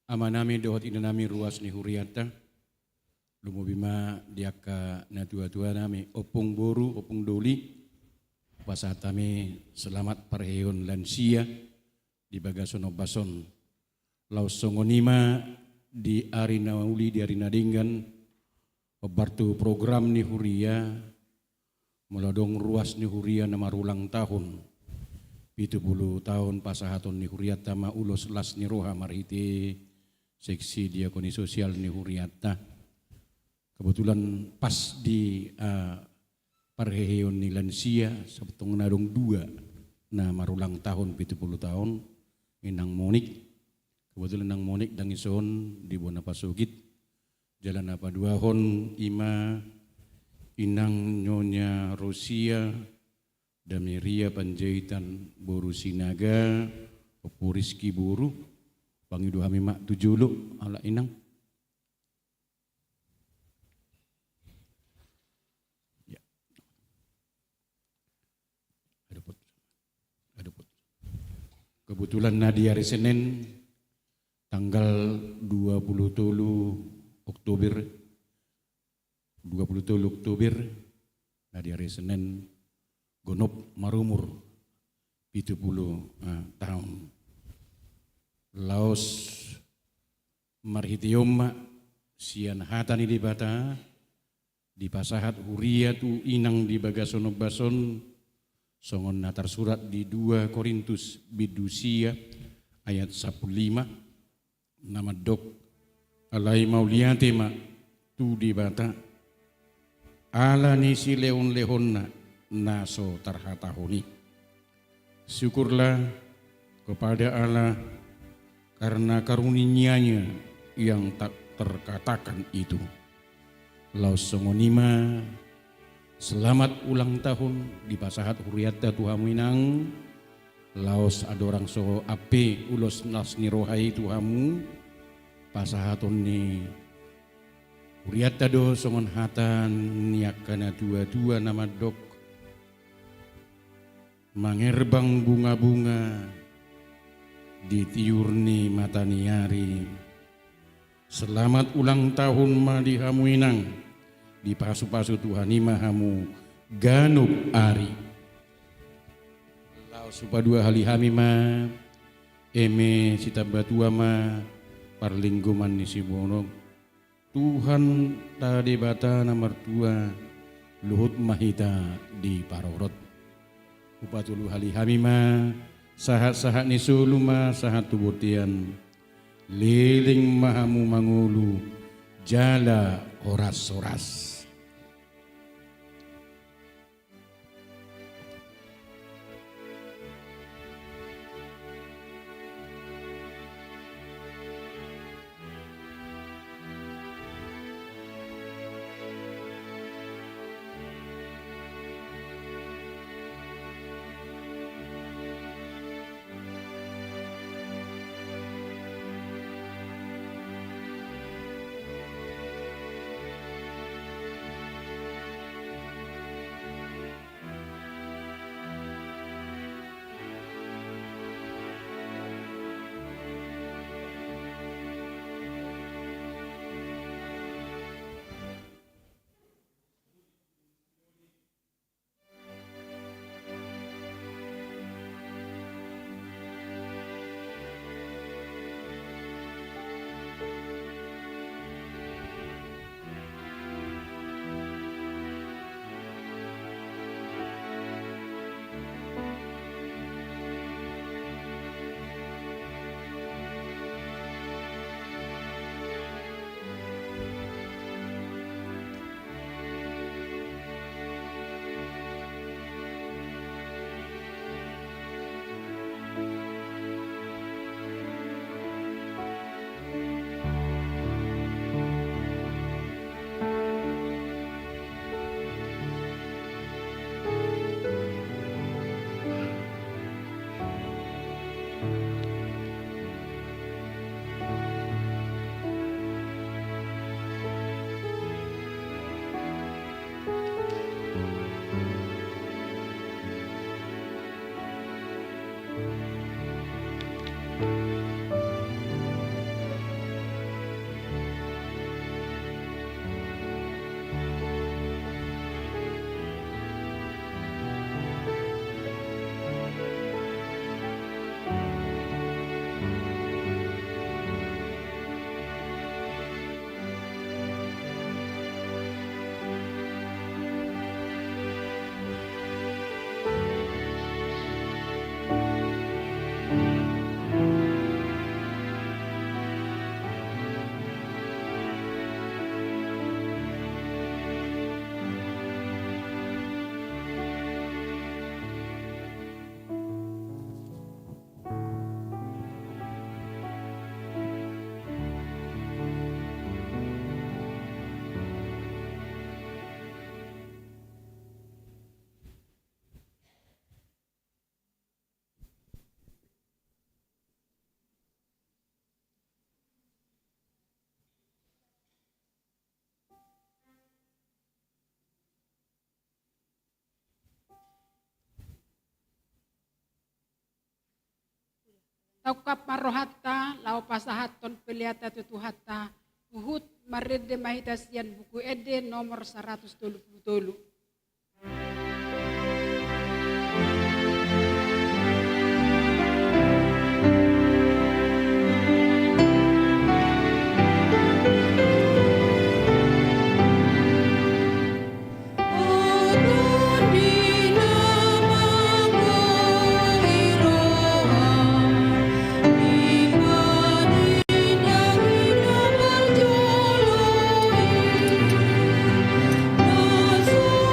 amanami dohot inanami ruas ni huriata, lumubima diaka na tua-tua nami, opung boru, opung doli, pasatami selamat parheon lansia, di bagasono bason, laus songonima, di arina uli, di arina dinggan, obartu program ni huria, meladong ruas ni huria nama ulang tahun, 70 tahun pasahaton ni huriata ma ulos las ni roha marhiti seksi diakoni sosial ni huriata. Kebetulan pas di parheheon ni lansia sabtong nadong 2 na marulang tahun 70 tahun inang monik. Kebetulan nang monik dang ison di Bona Pasugit. Jalan apa 2 hon ima inang nyonya Rosia Damiria Panjaitan Boru Sinaga Opuriski Boru Bangidu hami mak tujulu ala inang ya. Aduput. Kebetulan di hari Senin tanggal 23 Oktober di hari Senin gonop marumur 70 tahun. Laos marhitioma sian hatani di bata di pasahat huria tu inang di bagasono bason songon natar surat di 2 Korintus bidusia ayat 15 nama dok alai mauliate ma tu di bata ala nisi leon lehonna naso tarhatahuni. Syukurlah kepada Allah karena karunia-Nya yang tak terkatakan itu. Laus songonima selamat ulang tahun di pasahat huriata Tuhamu inang. Laos adorang so ape ulos nasni rohai Tuhamu pasahaton ni huriata do songon hatan niakana dua-dua nama dok mangerbang bunga-bunga di tiurni mataniari. Selamat ulang tahun madi hamu inang di pasu-pasu Tuhan hamu ganub ari. Lau supa 2 hali hami ma eme sita batua ma parlingguman ni sibono Tuhan tadi bata nomor 2 luhut mahita di parorot. Upatulu hali hamima sahat-sahat ni suluma sahat tubutian liling mahamu mangulu jala oras-oras. Taukap marohatta, lau pasahaton peliata tutuhatta, uhut marede mahitasian buku ede nomor 127. Nasu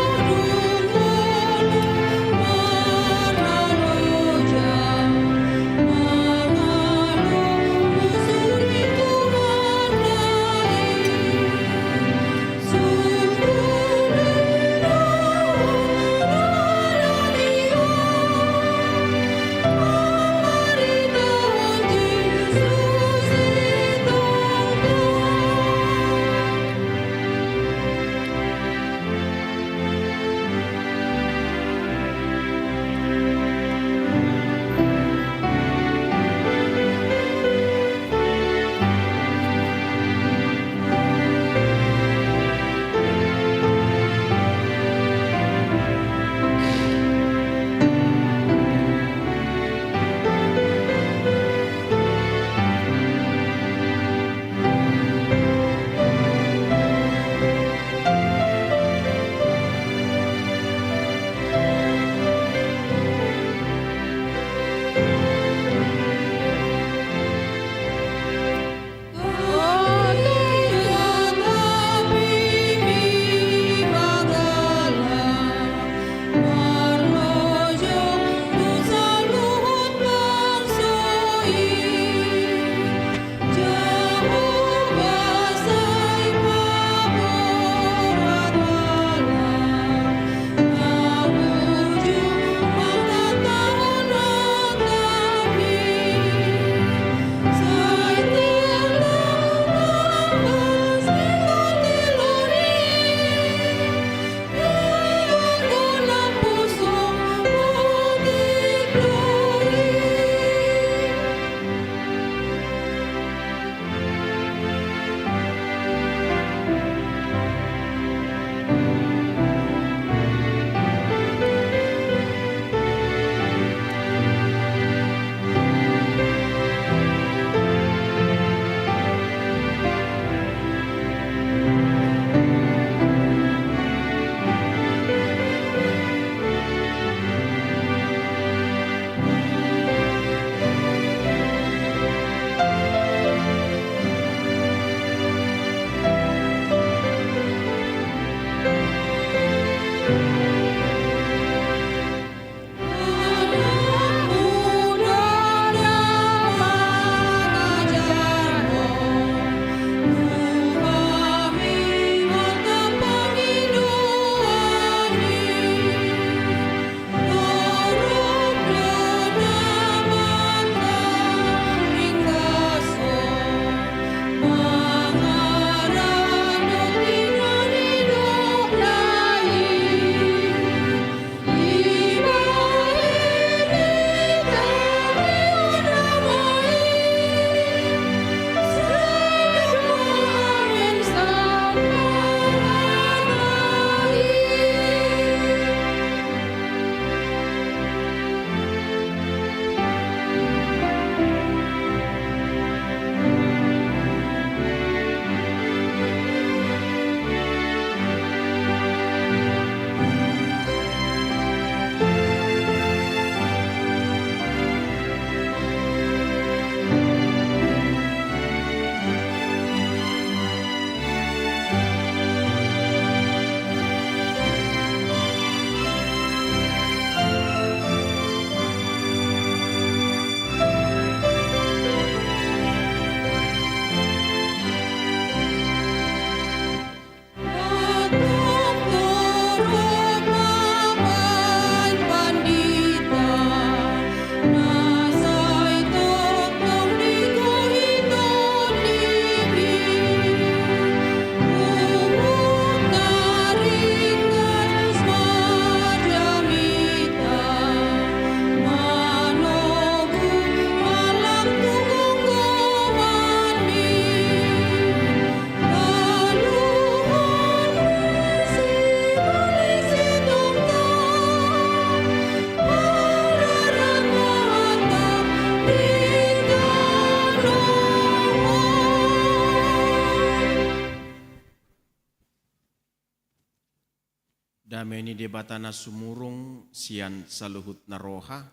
Nameni debatana sumurung sian saluhut naroha.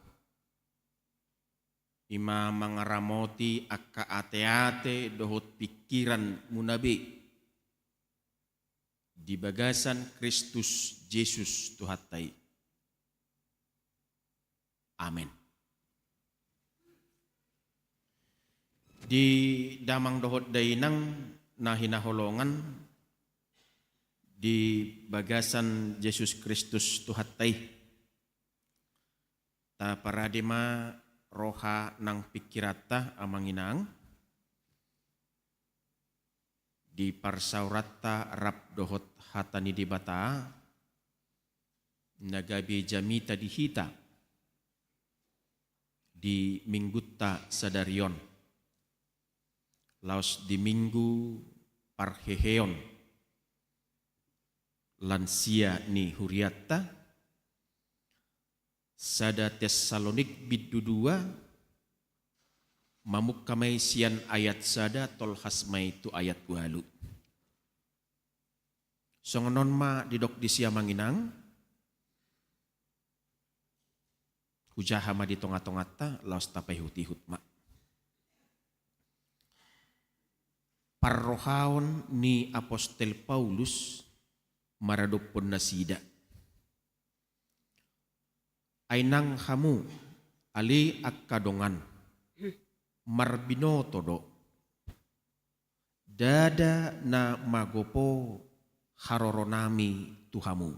Ima mangaramoti akka ate-ate dohot pikiran munabi. Di bagasan Kristus Yesus Tuhatai. Amin. Di damang dohot dainang nahinaholongan di bagasan Yesus Kristus Tuhatai. Ta paradima roha nang pikirata amanginang di parsaurata rap dohot hatani di bata nagabi jamita dihita di minggutta sadarion laos di minggu parheheon lansia ni huriatta sada Tesalonik biddu 2 mamuk kamay sian ayat sada tol hasmay tu ayat walu. Songonon ma didok di siya manginang hujaha ma di tonga-tongata laos tapay hutihut ma. Parrohaon ni Apostel Paulus maradopon na sida. Ay nang hamu ali akkadongan marbinotodo dada na magopo haroronami tuhamu.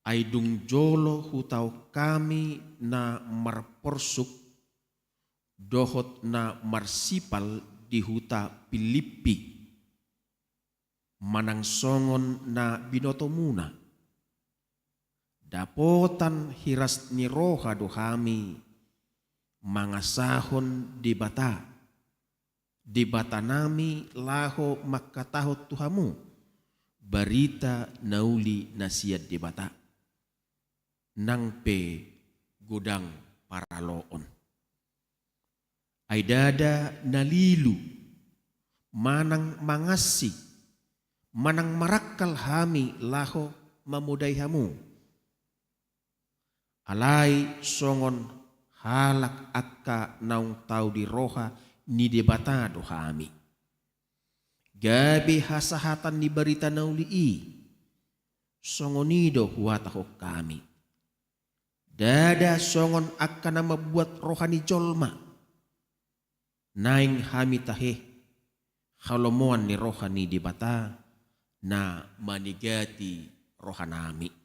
Ay dungjolo hutaw kami na marporsuk dohot na marsipal di huta Pilippi manang songon na binoto muna. Dapotan hiras ni roha dohami mangasahon di bata nami laho makatahot tuhamu barita nauli nasiad di bata nang pe gudang paraloon. Ay dada nalilu manang mangasi manang marakal hami laho mamuday hamu. Alay songon halak akka naung tau di roha ni debata dohami. Gabi hasahatan ni barita nauli songonido huatahok kami. Dada songon akka na mabuat rohani jolma. Naing hami tahe halomoan ni rohani debata na manigati rohanami.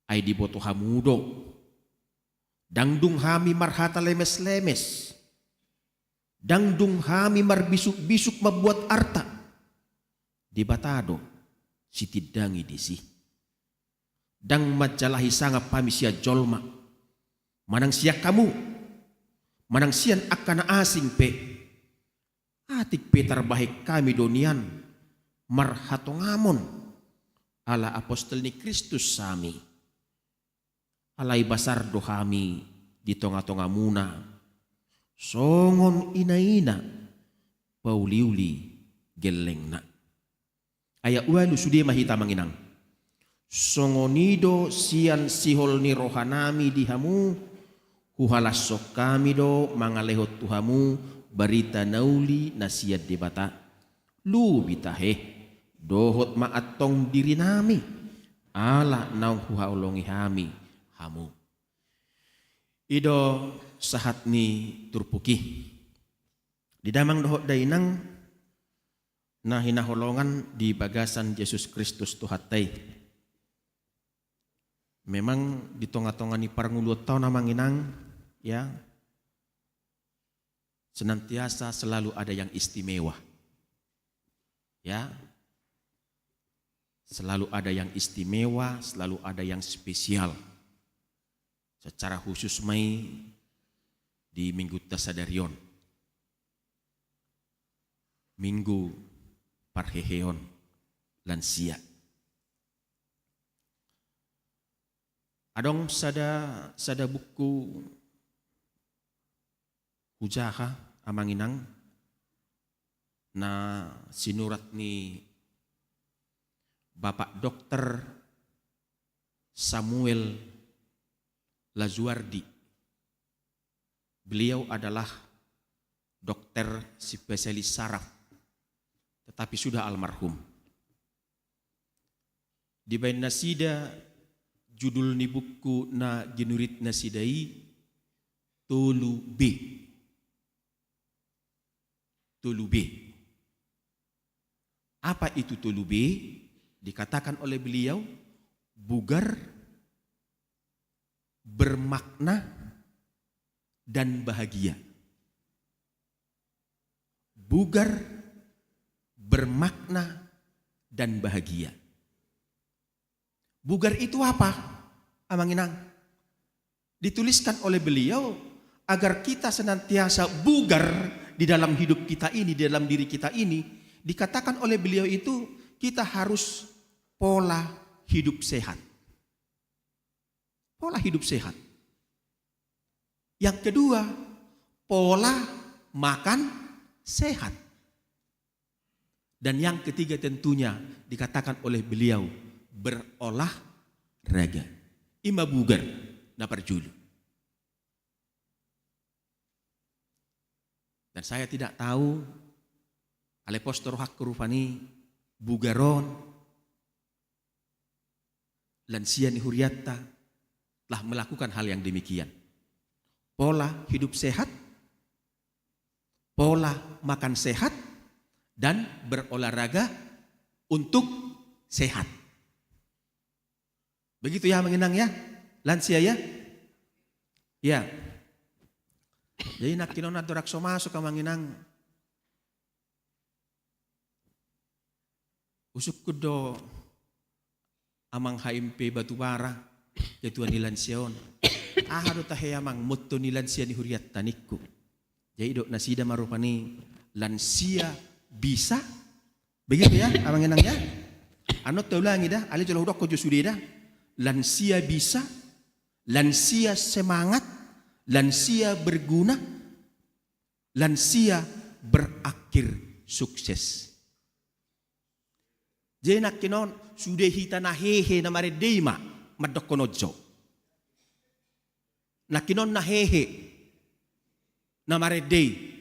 Ay di boto hamudo. Dangdung hami marhata lemes-lemes. Dangdung hami marbisuk-bisuk mabuat arta. Di batado si tidangi disi. Dang majalahi sanga pamisya jolma. Manang siya kamu. Manang siyan akana asing pe. Atik pe tarbahik kami donian. Marhatongamon. Ala apostol ni Kristus sami. Alay basar dohami di tonga-tonga muna. Songon ina-ina pauliuli geleng na. Aya ualu sudi mahita manginang. Songonido sian sihol ni rohanami dihamu. Huhalasok kami do mangalehot tuhamu barita nauli nasiad di bata. Lubitahe dohot maatong diri nami. Ala naung huhaulongi hami. Hamu. Ido sahat ni turpuki. Di damang dohot dainang na hinaholongan di bagasan Yesus Kristus Tuhatai. Memang di tonga-tonga ni paranguluot tao na manginang ya senantiasa selalu ada yang istimewa. Ya. Selalu ada yang istimewa, selalu ada yang spesial. Secara khusus mai di Minggu Tasadarion, Minggu Parheheon lansia. Adong sada buku hujaha amanginang na sinurat ni Bapak Dokter Samuel Lazuardi. Beliau adalah dokter spesialis saraf, tetapi sudah almarhum. Di bain nasida judul ni buku na genurit nasidai Tolu B. Tolu B. Apa itu Tolu B? Dikatakan oleh beliau bugar, bermakna, dan bahagia. Bugar, bermakna, dan bahagia. Bugar itu apa? Amang Inang. Dituliskan oleh beliau agar kita senantiasa bugar di dalam hidup kita ini, di dalam diri kita ini. Dikatakan oleh beliau itu kita harus pola hidup sehat. Pola hidup sehat. Yang kedua, pola makan sehat. Dan yang ketiga tentunya dikatakan oleh beliau berolahraga. Ima bugar na parjulu. Dan saya tidak tahu ale postor hak kurufani bugaron lansia ni huriatta telah melakukan hal yang demikian. Pola hidup sehat, pola makan sehat, dan berolahraga untuk sehat. Begitu ya mengenang ya, lansia ya. Ya. Jadi nak kinon adorak so masuk ka manginang. Usuk kudo amang HMP Batubara ketua ni lansiaon. Ahado tahe amang motto ni lansia ni huriat tanikku. Jadi dok nasida marupani lansia bisa. Begitu ya amang enang ya. Anot ulangi dah, ali jolo dok ko jusudi dah. Lansia bisa, lansia semangat, lansia berguna, lansia berakhir sukses. Jadi nak kinon sudah hita na hehe na mare deima madok konojo. Nak kinon na hehe na mare dei.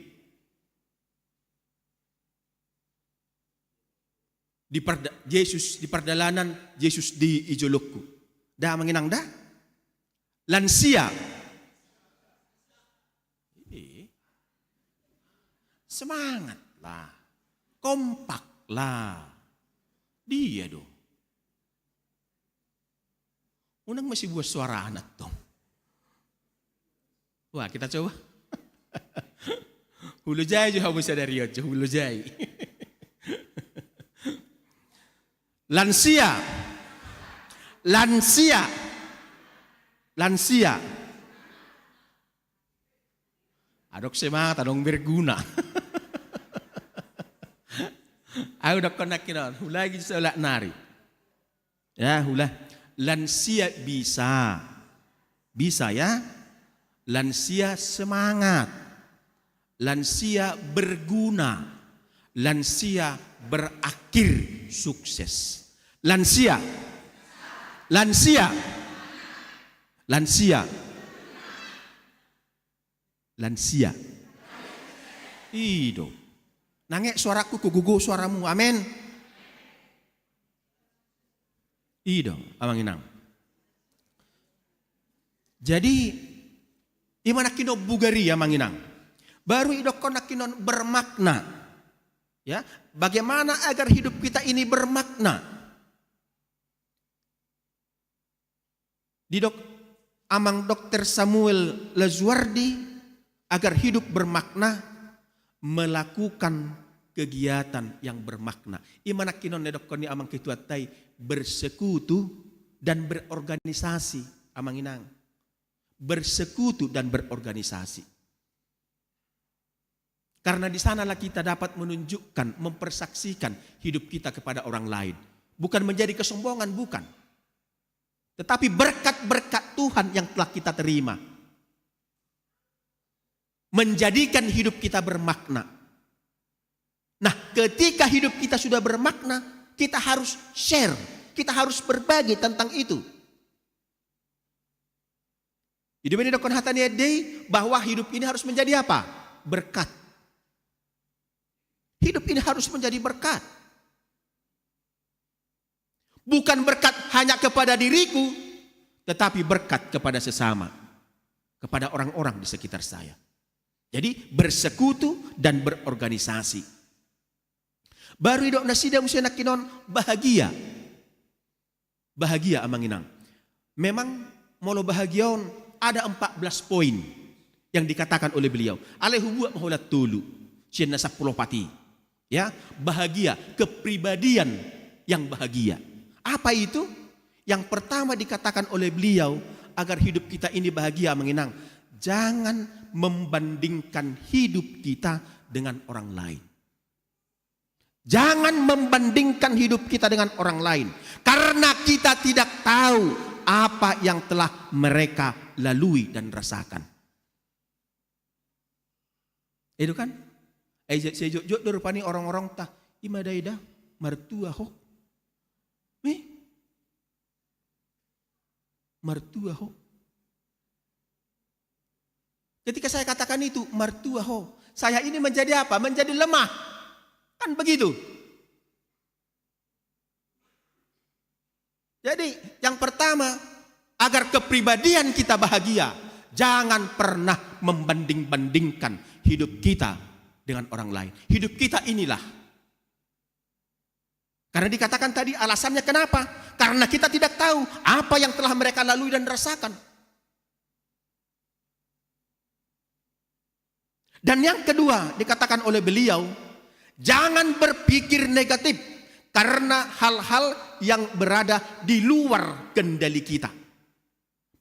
Yesus di perdalanan, Yesus di ijolokku. Dah menginang dah. Lansia. Semangatlah. Kompaklah. Dia dong. Unang masih buat suara anak dong. Wah kita coba. Hulu jai juga bisa dari ojo. Hulu jai. Lansia. Lansia. Lansia. Adok semangat, adong berguna. Aku udah konakin, hula lagi seolah nari. Ya, hula. Lansia bisa. Bisa ya. Lansia semangat. Lansia berguna. Lansia berakhir sukses. Lansia. Lansia. Lansia. Lansia. Ido. Nangek suaraku kugugu suaramu. Amin. Ido. Amang inang. Jadi imana kino bugari ya manginang. Baru idok kona kinon bermakna. Ya, bagaimana agar hidup kita ini bermakna? Didok amang Dokter Samuel Lazuardi agar hidup bermakna melakukan kegiatan yang bermakna. Imana kinon nedok koni amang kituatai bersekutu dan berorganisasi amang inang. Bersekutu dan berorganisasi. Karena di sanalah kita dapat menunjukkan, mempersaksikan hidup kita kepada orang lain. Bukan menjadi kesombongan, bukan. Tetapi berkat-berkat Tuhan yang telah kita terima. Menjadikan hidup kita bermakna. Nah, ketika hidup kita sudah bermakna, kita harus share, kita harus berbagi tentang itu. Hidup ini dokon hatani day bahwa hidup ini harus menjadi apa? Berkat. Hidup ini harus menjadi berkat. Bukan berkat hanya kepada diriku, tetapi berkat kepada sesama, kepada orang-orang di sekitar saya. Jadi bersekutu dan berorganisasi. Baru idok nasida musena kinon bahagia. Bahagia amanginang. Memang molo bahagiaon ada 14 poin yang dikatakan oleh beliau. Alehubuat mahulat tulu. Sian nasa pulau pati. Ya, bahagia, kepribadian yang bahagia. Apa itu? Yang pertama dikatakan oleh beliau agar hidup kita ini bahagia menginang. Jangan membandingkan hidup kita dengan orang lain. Jangan membandingkan hidup kita dengan orang lain. Karena kita tidak tahu apa yang telah mereka lalui dan rasakan. Itu kan? Sejujur dorupani orang-orang tah imadaida mertua ho. Mertua ho. Ketika saya katakan itu mertua ho, saya ini menjadi apa? Menjadi lemah. Kan begitu. Jadi yang pertama, agar kepribadian kita bahagia, jangan pernah membanding-bandingkan hidup kita dengan orang lain. Hidup kita inilah. Karena dikatakan tadi alasannya kenapa? Karena kita tidak tahu apa yang telah mereka lalui dan rasakan. Dan yang kedua dikatakan oleh beliau, jangan berpikir negatif karena hal-hal yang berada di luar kendali kita.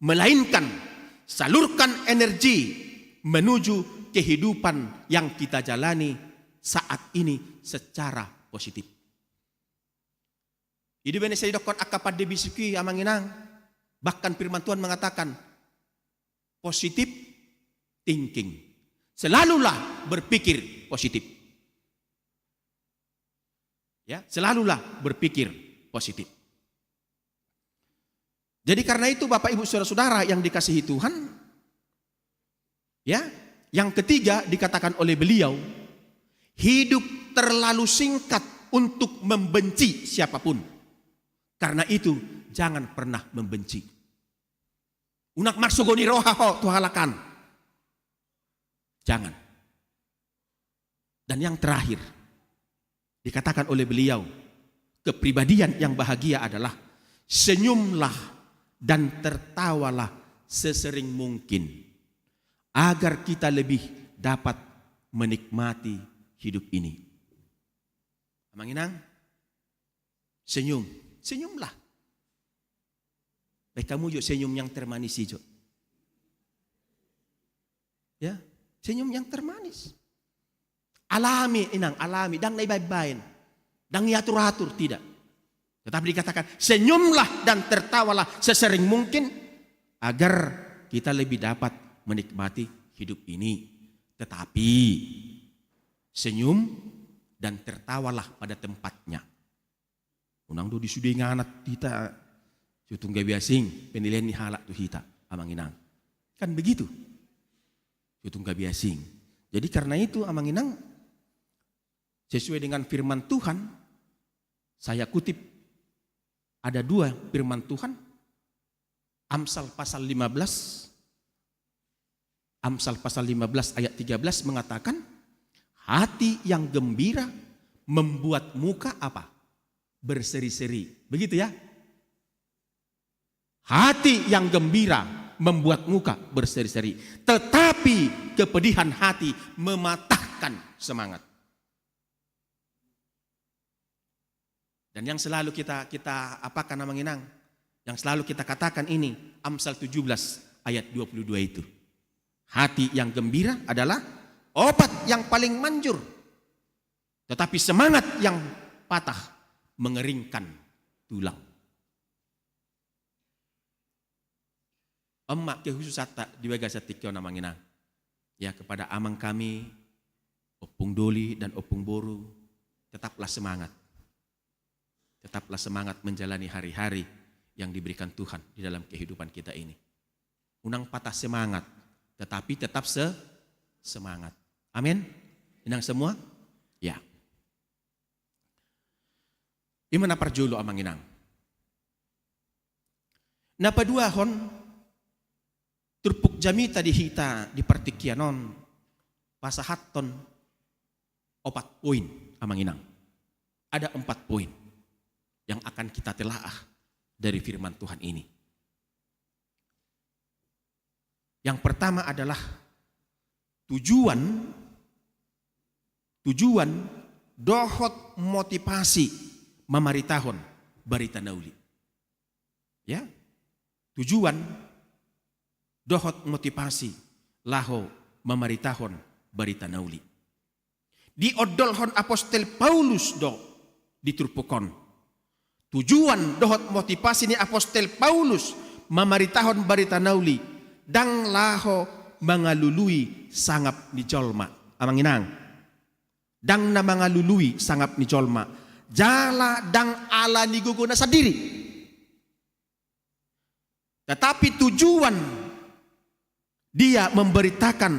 Melainkan salurkan energi menuju kehidupan yang kita jalani saat ini secara positif. Hidup ini saya dokon akapad debisuki amanginang. Bahkan firman Tuhan mengatakan positif thinking. Selalulah berpikir positif. Ya, selalulah berpikir positif. Jadi karena itu Bapak Ibu Saudara-saudara yang dikasihi Tuhan, ya, yang ketiga dikatakan oleh beliau, hidup terlalu singkat untuk membenci siapapun. Karena itu jangan pernah membenci. Unak maksugoni rohaho tuhalakan. Jangan. Dan yang terakhir dikatakan oleh beliau, kepribadian yang bahagia adalah senyumlah dan tertawalah sesering mungkin agar kita lebih dapat menikmati hidup ini. Amanginang, senyum, senyumlah. Baik kamu juga senyum yang termanis hijau. Ya, senyum yang termanis. Alami inang, alami, dang naibay-bayin, dang yatur-atur, tidak. Tetapi dikatakan senyumlah dan tertawalah sesering mungkin agar kita lebih dapat menikmati hidup ini. Tetapi senyum dan tertawalah pada tempatnya. Unang do disudai nganat kita, sutung gabi asing, penilaian ni halak tu hita, amanginang. Kan begitu. Sutung gabi asing. Jadi karena itu amanginang, sesuai dengan firman Tuhan, saya kutip ada 2 firman Tuhan. Amsal pasal 15. Amsal pasal 15 ayat 13 mengatakan, hati yang gembira membuat muka apa? Berseri-seri. Begitu ya? Hati yang gembira membuat muka berseri-seri. Tetapi kepedihan hati mematahkan semangat. Dan yang selalu kita apakan menginang, yang selalu kita katakan ini, Amsal 17 ayat 22 itu. Hati yang gembira adalah obat yang paling manjur. Tetapi semangat yang patah mengeringkan tulang. Emak kehususata diwaga satikyo namangina. Ya, kepada amang kami, Opung Doli dan Opung Boru, tetaplah semangat. tetaplah semangat menjalani hari-hari yang diberikan Tuhan di dalam kehidupan kita ini. Unang patah semangat, tetapi tetap semangat. Amin. Inang semua? Ya. Imana parjulo amang inang. Napaduahon, turpuk jamita dihita di partikianon, pasahaton, 4 poin amang inang. Ada 4 poin yang akan kita telaah dari firman Tuhan ini. Yang pertama adalah tujuan dohot motivasi mamaritahon barita nauli. Ya, tujuan dohot motivasi laho mamaritahon barita nauli. Di odolhon apostel Paulus do diturpukon. Tujuan dohot motivasi ni apostel Paulus mamaritahon barita nauli dang laho mangalului sangap ni jolma. Amang inang. Dang na mangalului sangap ni jolma. Jala dang ala ni guguna sadiri. Tetapi tujuan dia memberitakan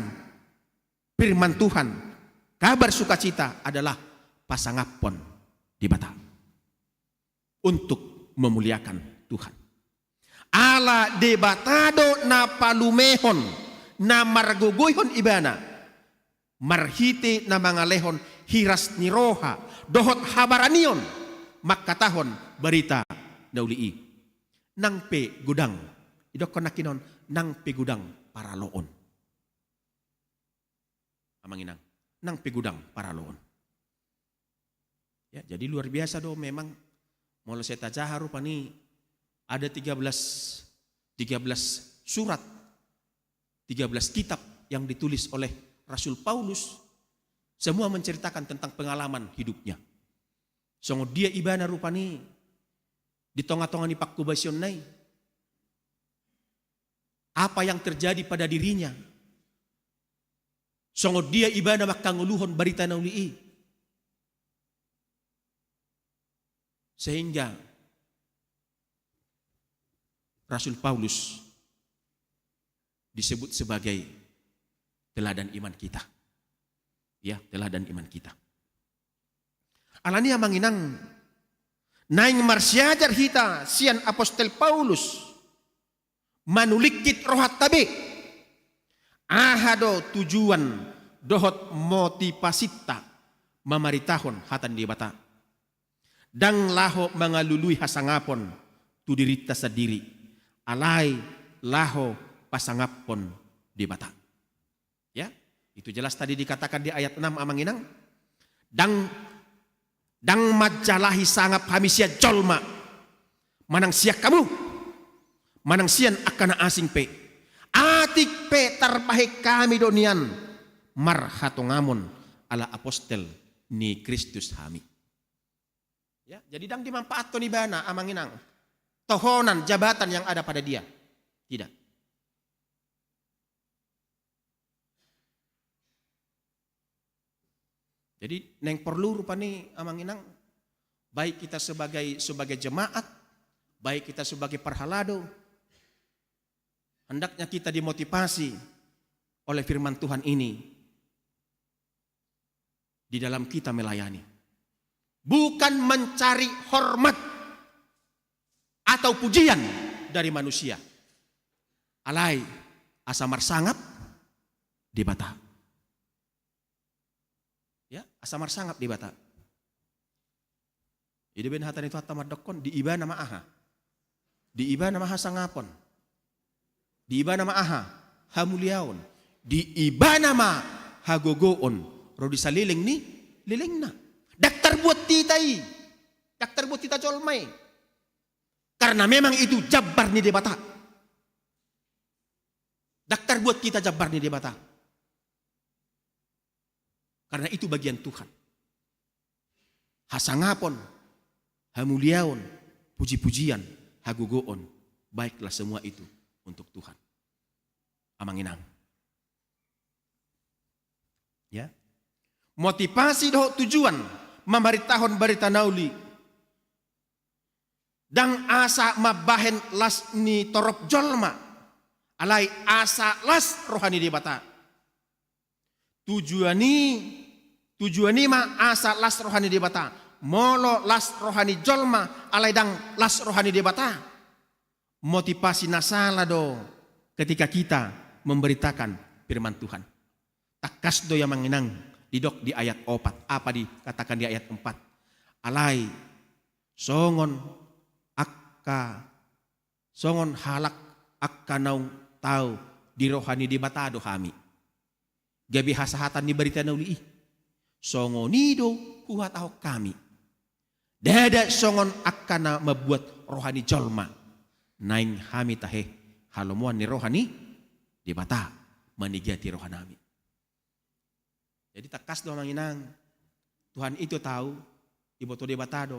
firman Tuhan, kabar sukacita adalah pasangapon di bata untuk memuliakan Tuhan. Ala debatado na palumehon na margugoyhon ibana marhite na mga lehon hiras ni roha dohot habaranion makatahon berita naulii nang pe gudang idokon nakinon nang pe gudang para loon amanginang nang pe gudang para loon. Ya, jadi luar biasa do memang mula saya tajaharu pani ada 13 surat, 13 kitab yang ditulis oleh Rasul Paulus, semua menceritakan tentang pengalaman hidupnya. Songo dia ibana rupani di tengah-tengah ni pakkubasion nai. Apa yang terjadi pada dirinya? Songo dia ibana makanguluhon barita naulii. Sehingga Rasul Paulus disebut sebagai teladan iman kita. Ya, teladan iman kita. Alania manginang naing marsiajar hita sian apostel Paulus manulikit rohat tabe. Ahado tujuan dohot motivasita mamaritahon hatan di bata. Dang laho mangalului hasangapon tu dirita sadiri. Alai laho pasangapon di bata. Ya, itu jelas tadi dikatakan di ayat 6 amanginang. Dang majalahi sangap hamisia jolma. Manang siak kamu. Manang sian akan asing pe. Atik pe tarpahe kami donian. Marhatongamon ala apostel ni Kristus hami. Ya, jadi dang dimanfaatkan ibana amanginang. Tohonan jabatan yang ada pada dia. Tidak. Jadi neng perlu rupani amanginang baik kita sebagai jemaat, baik kita sebagai perhalado, hendaknya kita dimotivasi oleh firman Tuhan ini di dalam kita melayani. Bukan mencari hormat atau pujian dari manusia. Alai asamar sangap di bata. Ya, asamar sangap di bata. Idi ben hatan itu hatamat dokon di iba nama aha. Di iba nama sangapon. Di iba nama aha hamuliaon. Di iba nama hagogoon. Rodi saliling ni liling na. Daktar buat titai. Daktar buat tita jolmai. Karena memang itu jabar ni debata. Daktar buat kita jabar ni debata. Karena itu bagian Tuhan. Hasangapon, hamuliaon, puji-pujian, hagugoon. Baiklah semua itu untuk Tuhan. Amanginang. Ya. Motivasi doh tujuan membaritahon barita nauli. Dang asa mabahen las ni torop jolma. Alai asa las rohani di bata. Tujuani ma asa las rohani di bata. Molo las rohani jolma alai dang las rohani di bata. Motivasi nasala do ketika kita memberitakan firman Tuhan. Takas do yang mengenang didok di ayat 4. Apa dikatakan di ayat 4? Alai songon halak akka naung tau di rohani di batado kami. Gabi hasahatan di berita nauli. Songonido kuhat ahok kami. Dada songon akkana membuat rohani jolma. Naing kami tahe halomuan ni rohani di bata menigati rohanami. Jadi takas do manginang. Tuhan itu tahu iboto di batado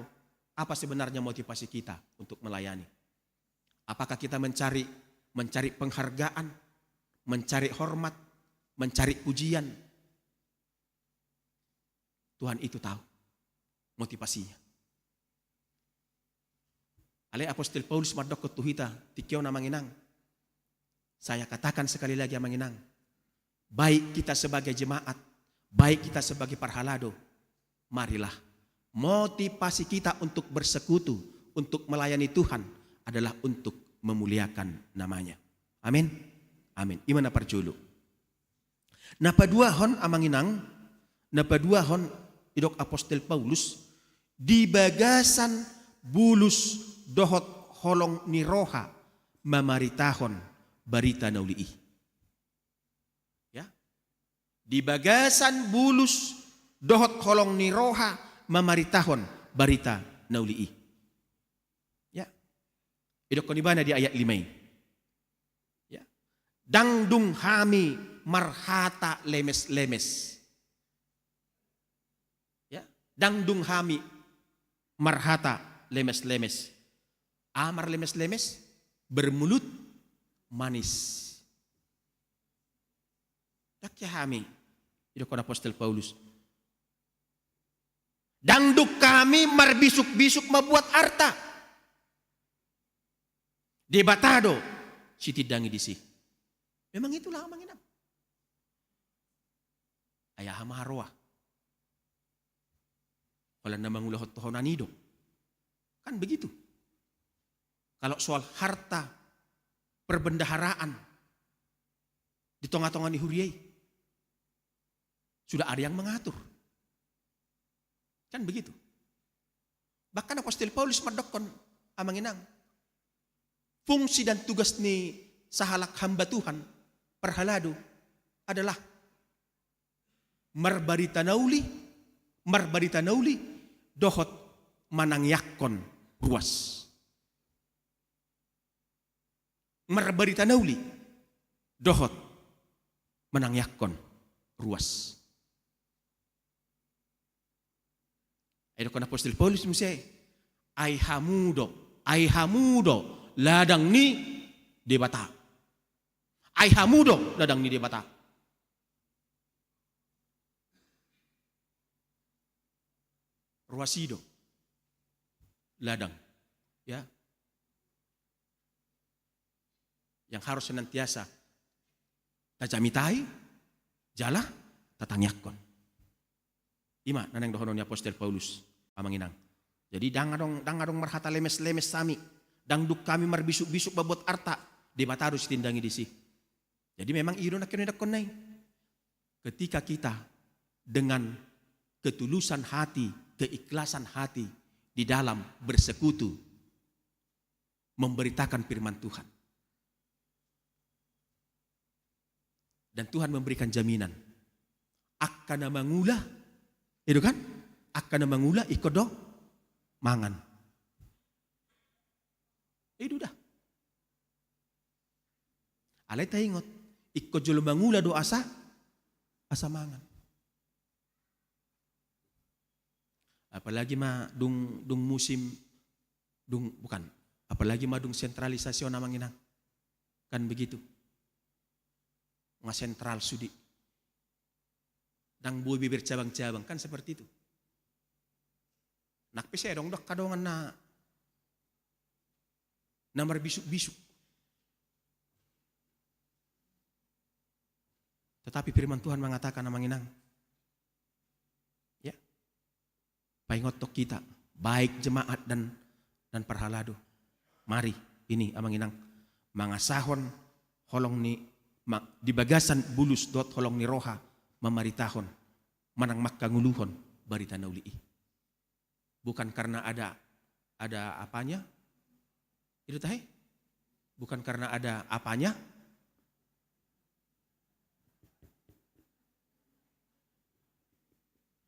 apa sebenarnya motivasi kita untuk melayani. Apakah kita mencari penghargaan, mencari hormat, mencari pujian? Tuhan itu tahu motivasinya. Ale Apostol Paulus madok ke tuhita tikyo na manginang. Saya katakan sekali lagi manginang. Baik kita sebagai jemaat, baik kita sebagai parhalado, marilah motivasi kita untuk bersekutu, untuk melayani Tuhan adalah untuk memuliakan namanya. Amin. Amin. Imana parjulu. Napaduahon amanginang, napaduahon idok Apostol Paulus di bagasan bulus dohot holong ni roha mamaritahon barita naulii. Ya. Di bagasan bulus dohot holong ni roha mamaritahon barita naulii. Ya. Idok konibana di ayat 5. Ya. Dangdung hami marhata lemes-lemes. Ya. Dangdung hami marhata lemes-lemes. Amar lemes-lemes bermulut manis. Dakya hami. Idok Apostol Paulus. Dangduk kami marbisuk-bisuk membuat harta. Debatado sitidangi disi. Memang itulah manginam. Ayah maharwa. Kalau nama ngulahot tohonan hidup. Kan begitu. Kalau soal harta, perbendaharaan, di tengah-tengah di huriai, sudah ada yang mengatur. Kan begitu. Bahkan Apostol Paulus madokon amanginang. Fungsi dan tugas ni sahalak hamba Tuhan, perhalado, adalah marbarita nauli, dohot manangyakon ruas. Marbarita nauli, dohot manangyakon ruas. Ayo kan Apostol Paulus musai, ay hamudo, ladang ni debata. Ay hamudo, ladang ni debata. Ruasido, ladang, ya, yang harus senantiasa tajamitai, jala, tatangyakon. Ima nanang dohonon Apostol Paulus amanginang. Jadi dangadong marhata lemes-lemes sami, dangduk kami marbisuk-bisuk babot arta, debata harus tindangi disi. Jadi memang iro nak kena konai. Ketika kita dengan ketulusan hati, keikhlasan hati di dalam bersekutu memberitakan firman Tuhan. Dan Tuhan memberikan jaminan akan mangula, itu kan? Akan mangula ikodo mangan. Itu dah. Alay taingot, ikojul mangula do asa mangan. Apalagi mah dung musim bukan. Apalagi mah dung sentralisasi namang inang. Kan begitu. Nga sentral sudi. Dang buih bibir cabang-cabang kan seperti itu. Nakpise dong dok kadongan na na marbisuk-bisuk. Tetapi firman Tuhan mengatakan amang inang, ya, paingotok kita, baik jemaat dan perhalado. Mari ini amang inang mangasahon holong ni di bagasan bulus dot holong ni roha mamaritahon manang makanguluhon barita naulii. Bukan karena ada apanya, itu tahe. Bukan karena ada apanya,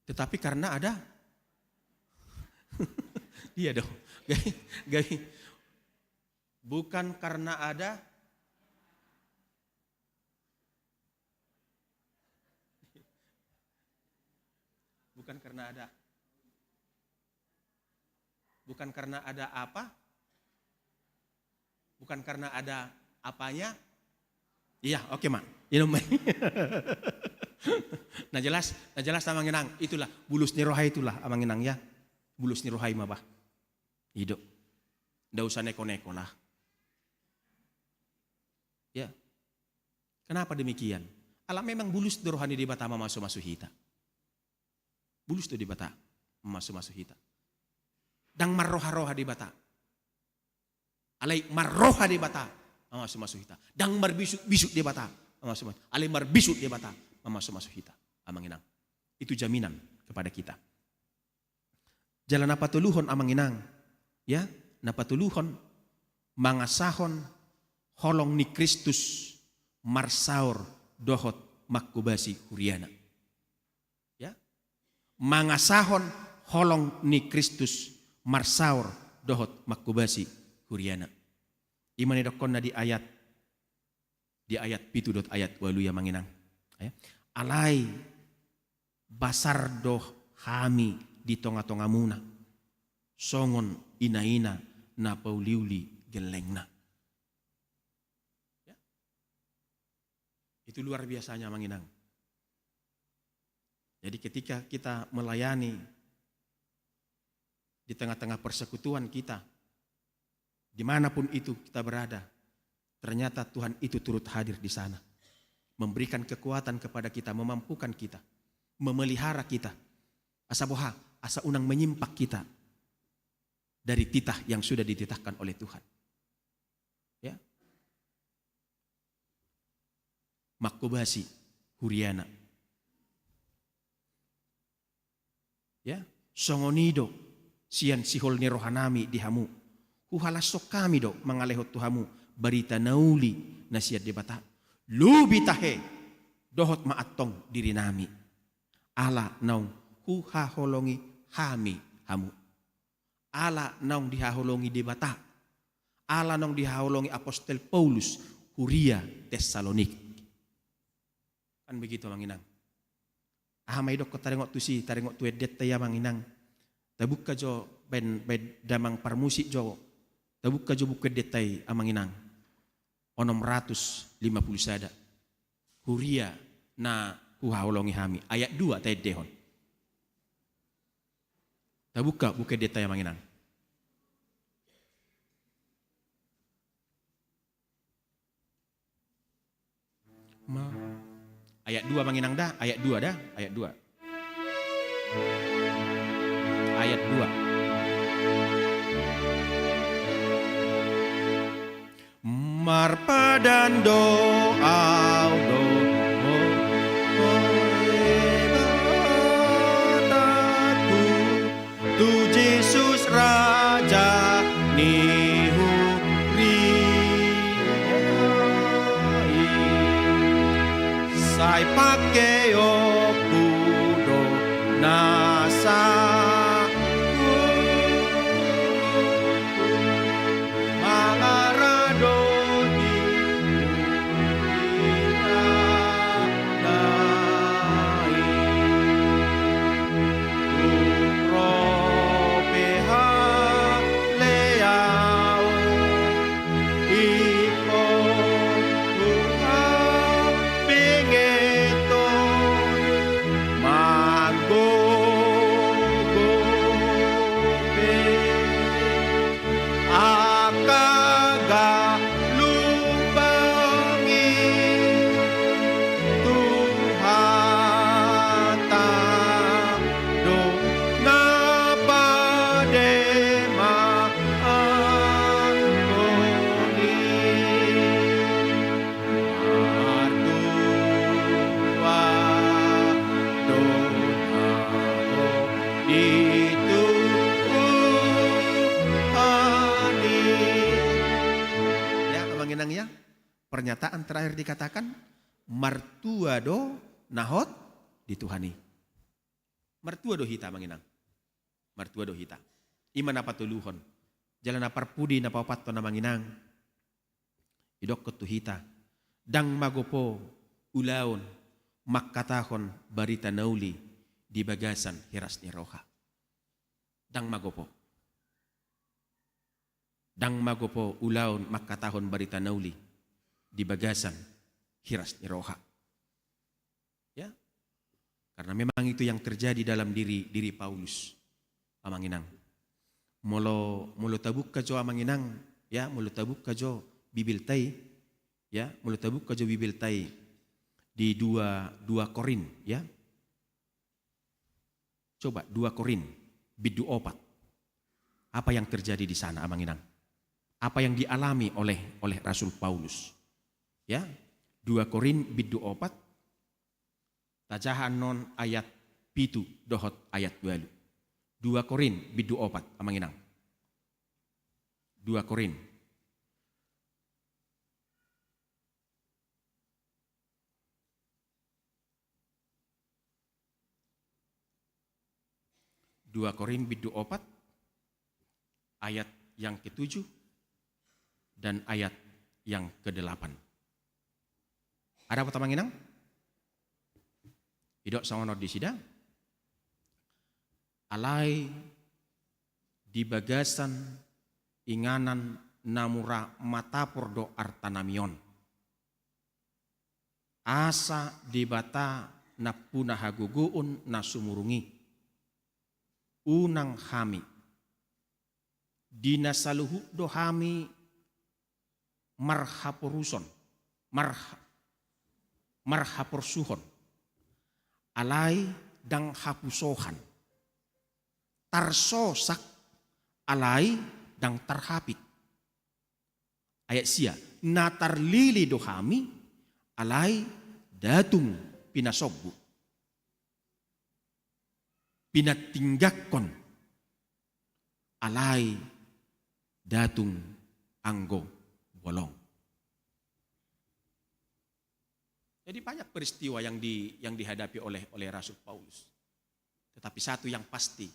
tetapi karena ada iya dong, gai. Bukan karena ada bukan karena ada apa? Bukan karena ada apanya? Iya, oke, Mak. Nah jelas amang inang, itulah bulus ni rohai, itulah amang inang ya. Bulus ni rohai mah bah. Hidup. Ndak usah neko-neko lah. Ya. Kenapa demikian? Alam memang bulus ni rohani di bata masuk-masuk hita. Bulus tu di bata masuk-masuk hita. Dang marroha-roha di bata. Alai marroha di bata masuk-masuk hita. Dang marbisuk-bisuk di bata masuk-masuk. Alai marbisuk di bata masuk-masuk hita. Amang inang. Itu jaminan kepada kita. Jalan apa tuluhon amang inang? Ya, napa tuluhon mangasahon holong ni Kristus marsaur dohot makubasi huriana. Ya. Mangasahon holong ni Kristus marsaur dohot makubasi huriana. Imani dokon na di ayat pitu dot ayat walu ya manginang. Ya. Alai basar doh hami di tonga-tonga muna. Songon ina-ina na pauliuli gelengna. Ya. Itu luar biasanya manginang. Jadi ketika kita melayani di tengah-tengah persekutuan kita, dimanapun itu kita berada, ternyata Tuhan itu turut hadir di sana. Memberikan kekuatan kepada kita, memampukan kita, memelihara kita. Asa boha, asa unang menyimpak kita dari titah yang sudah dititahkan oleh Tuhan. Ya. Makubasi huriana. Ya, songonido sian sihol ni rohanami dihamu. Huhalasok kami do mangalehot tuhamu barita nauli nasiat debata. Lubi tahe dohot maatong diri nami. Ala naung huhaholongi hami hamu. Ala naung dihaholongi debata. Ala naung dihaholongi Apostel Paulus Huria Tesalonik. Kan begitu manginang. Ahamay dok ko taringot tusi taringot tuedet taya manginang. Tabuk ka jo ben damang parmusik jo. Tabuk ka jo buket detay amanginang. Onom 150 sada. Huria na huhaolongi hami. Ayat 2 tay dehon. Tabuk ka buket detay amanginang. Ayat 2 manginang dah, ayat 2 dah, ayat 2. Ayat 2. Marpadan doa do ibadatu tu Yesus Raja nihu sai pakeo kudo nasa mangarado di nai upropeha leao iko tuha pingeto mago pernyataan terakhir dikatakan, martua do nahot dituhani. Martua do hita manginang. Martua do hita. Iman apa tuluhon. Jalan apa pudi na papat to na manginang. Idok ketuhita. Dang magopo ulaon makkatahon barita nauli di bagasan hiras ni roha. Dang magopo. Dang magopo ulaon makkatahon barita nauli di bagasan hiras ni roha. Ya. Karena memang itu yang terjadi dalam diri Paulus. Amanginang. Molo tabuk kajo amanginang, ya, molo tabuk kajo bibil tai, ya, molo tabuk kajo bibil tai di 2 Korin, ya. Coba 2 Korin bidu 4. Apa yang terjadi di sana amanginang? Apa yang dialami oleh Rasul Paulus? Ya, 2 Korin bidu 4 tajahan non ayat pitu dohot ayat 2. 2 Korin bidu 4 amanginang. 2 Korin. Dua Korin bidu 4 ayat yang ke-7 dan ayat yang ke-8. Ada apa tamanginang? Idok sangonot di sidang. Alai di bagasan inganan namura matapur do artanamion. Asa di bata napuna haguguun nasumurungi. Unang hami. Dinasaluhu do hami marhapuruson. Marhapursuhon. Alai dang hapusohan. Tarsosak alai dang tarhapit. Ayat sia, natar lili dohami alai datung pinasobbu. Pinatinggakon alai datung anggo bolong. Jadi banyak peristiwa yang dihadapi oleh Rasul Paulus. Tetapi satu yang pasti,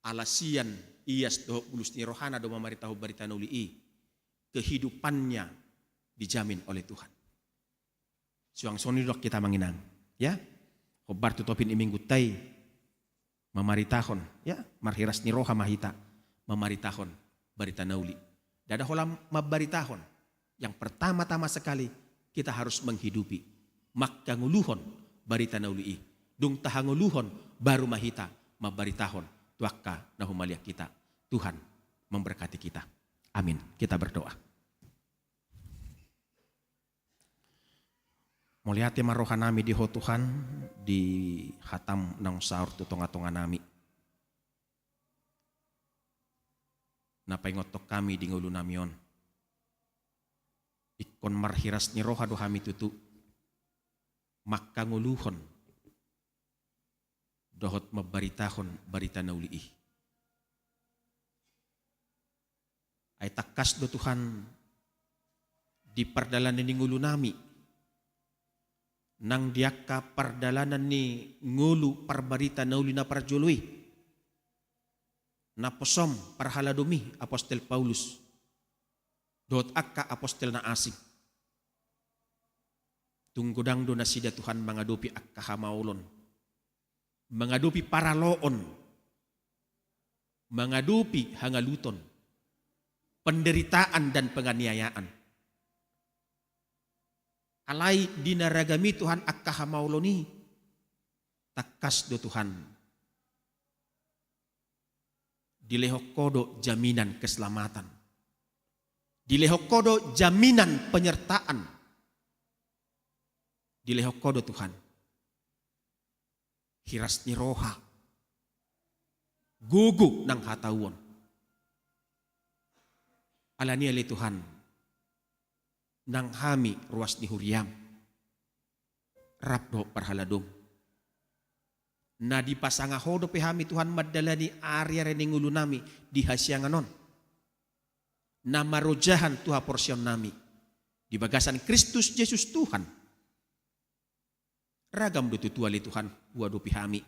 alasian ias do bulus ni rohana do mamaritahu barita nuli kehidupannya dijamin oleh Tuhan. Suang soni dok kita menginang, ya. Khobar tutopin iminggu tai mamaritahon, ya, marhiras ni roha mahita mamaritahon barita nauli. Dada holam mabaritahon. Yang pertama-tama sekali kita harus menghidupi makkanguluhon barita nauli. Dung tahanguluhon baru mahita mabaritahon. Tuakka nahumaliak kita. Tuhan memberkati kita. Amin. Kita berdoa. Moliate maroha nami di ho Tuhan di hatam nang saur tu tonga-tonga nami. Napai ngotok kami di ngulu namion. Ikon marhiras ni roha do hami tutu. Makka nguluhon. Dohot mabaritahon barita nauliih. Ay takas do Tuhan di perdalanan ni ngulu nami. Nang diaka perdalanan ni ngulu parbarita nauli na parjului. Naposom parhaladumi Apostel Paulus. Dot akka apostel na asing. Tunggudang do na sida Tuhan mangadupi akka hamaulon. Mengadupi paraloon, mengadupi hangaluton, penderitaan dan penganiayaan. Alai dinaragami Tuhan akka hamauloni, takas do Tuhan. Dilehokodo jaminan keselamatan. Dilehokodo jaminan penyertaan. Dilehokodo Tuhan. Hiras ni roha. Gugu nang hatawon. Alania le Tuhan. Nang hami ruas ni huriam. Rapdo parhaladong. Na di pasangahodo pe hami Tuhan madalani area reningulu nami di hasyanganon. nama rojahan Tuhan porsion nami. Di bagasan Kristus Yesus Tuhan. Ragam do tuali Tuhan wadu pihami.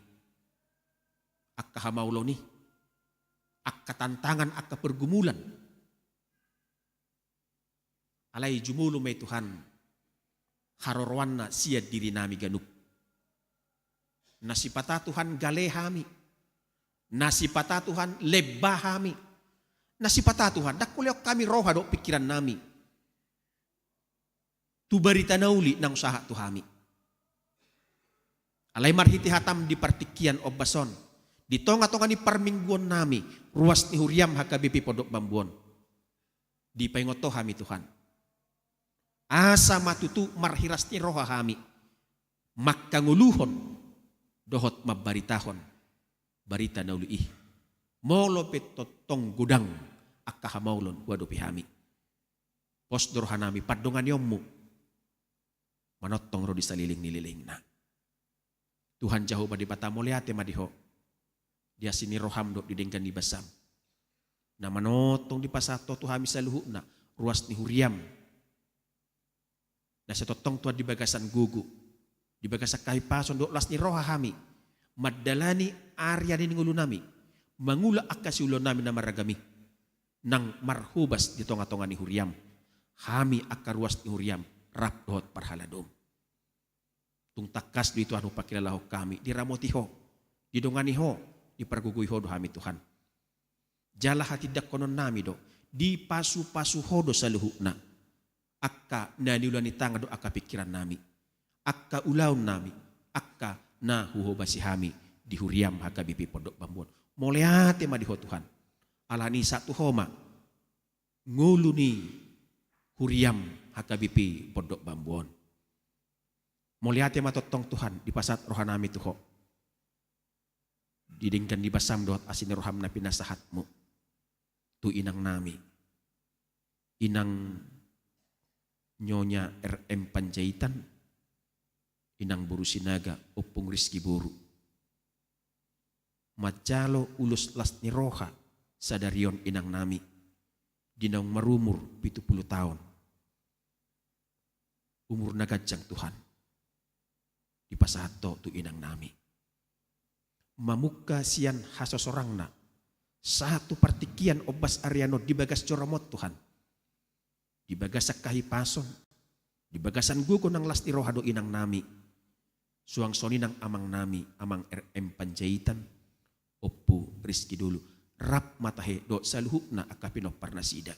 Akka hamaulo ni. Akka tantangan, akka pergumulan. Alai jumulu may Tuhan. Harorwanna siya diri nami ganuk. Nasipata Tuhan galehami. Nasipata Tuhan lebahami. Nasipata Tuhan dakuliok kami roha do pikiran nami. Tu barita nauli ng usaha tuhami. Alay marhiti hatam di partikian obason. Di tonga-tonga ni parmingguan nami. Ruas ni huriam hakabipi podok bambuon. Di paingoto hami Tuhan. Asa matutu marhiras ni roha hami. Makanguluhon. Dohot mabaritahon. Barita nauli ih. Molopet totong gudang. Akahamaulon wadupi hami. Pos dorhanami padongan yommu. Manotong ro di saliling nililing na. Tuhan jauh badi bata moliate madiho. Dia sini roham dok didengkan di basam. Na manotong di pasato Tuhan bisa luhu na. Ruas ni huriam. Na setotong tuan di bagasan gugu. Di bagasan kahipason dok las ni roha hami. Madalani area ni ngulu nami. Mangula akasi ulo nami na maragami. Nang marhubas di tonga-tonga ni huriam. Hami akka ruas ni huriam. Rap dohot parhaladom. Tung takas di Tuhan upakilalaho kami. Di ramotiho. Di donganiho. Di parguguiho do hami Tuhan. Jala hati dakonon nami do. Di pasu-pasu hodo sa luhu na. Akka naniulani tanga do akka pikiran nami. Akka ulaun nami. Akka na huhobasi hami. Di huriam hakabipi pondok bambuan. Moleate madiho Tuhan. Alani satu homa. Ngulu ni huriam hakabipi pondok bambuon. Moliate matotong Tuhan di pasat rohanami tuho. Didingkan di basam doat asin roham na pinasahatmu. Tu inang nami. Inang nyonya RM Panjaitan. Inang Buru Sinaga opung Rizki Buru. Majalo ulus las ni roha sadarion inang nami. Dinang marumur 70 tahun. Umur nagajang Tuhan. Di pasato tu inang nami. Mamuka sian hasosorang na. Satu partikian obas Ariano di bagas coromot Tuhan. Di bagas kahipason. Di bagasan gugo ng las irohado inang nami. Suang soni ng amang nami. Amang RM Panjaitan. Oppo Rizki dulu. Rap matahe do saluhuk na akapino parnasida.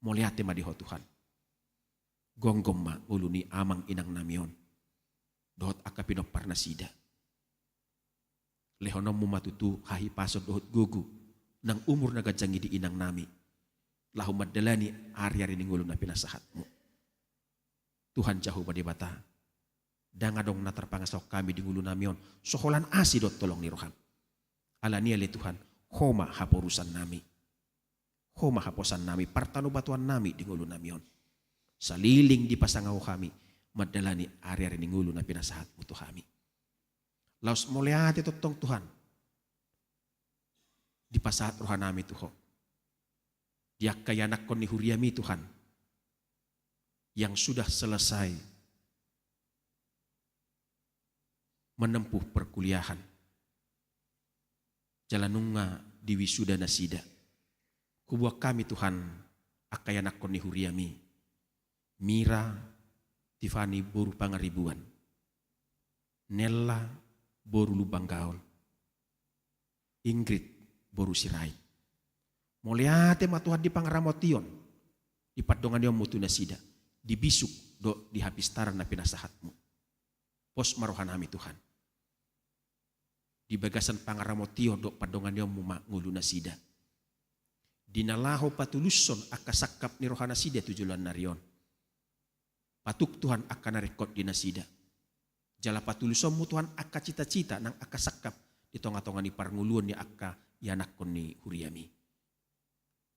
Moliate madiho Tuhan. Gonggom ma uluni amang inang namion. Dohot akapino parnasida. Lehonom mo matutu hahi pasod dohot gugu. Nang umur na gadjangi di inang nami. Lahu madalani ari-ari ningulo na pinasahatmu. Tuhan jauh badi bata. Dangadong natarpangasok kami di ngulo namion. Soholan asi dot tolong ni roham. Alania le Tuhan. Homa haporusan nami. Homa haposan nami. Partano batuan nami di ngulo namion. Saliling di pasangaw kami. Madalani ari-ari ni ngulo na pinasahat mo to kami. Laos moleate totong Tuhan. Di pasahat rohan nami tuho. Diak kayanak kon ni huriami Tuhan. Yang sudah selesai. Menempuh perkuliahan. Jalanunga di wisuda nasida. Kubuak kami Tuhan. Akayanak kon ni huriami. Mira, Tiffany boru pangaribuan. Nella boru lubang gaul. Ingrid boru sirai. Moliate matuhan di pangaramotion. Di padongan yung mutu nasida. Di bisuk do di hapistaran na pinasahatmu. Pos marohan kami Tuhan. Di bagasan pangaramotion do padongan yung ngulu nasida. Dinalaho patuluson akasakap ni rohana sida tujulan narion. Patuk Tuhan akan narekod di nasida. Jala patulusom mu Tuhan akka cita-cita nang akka sakap di tonga-tonga ni parnguluan ni akka yanak kon ni huriami.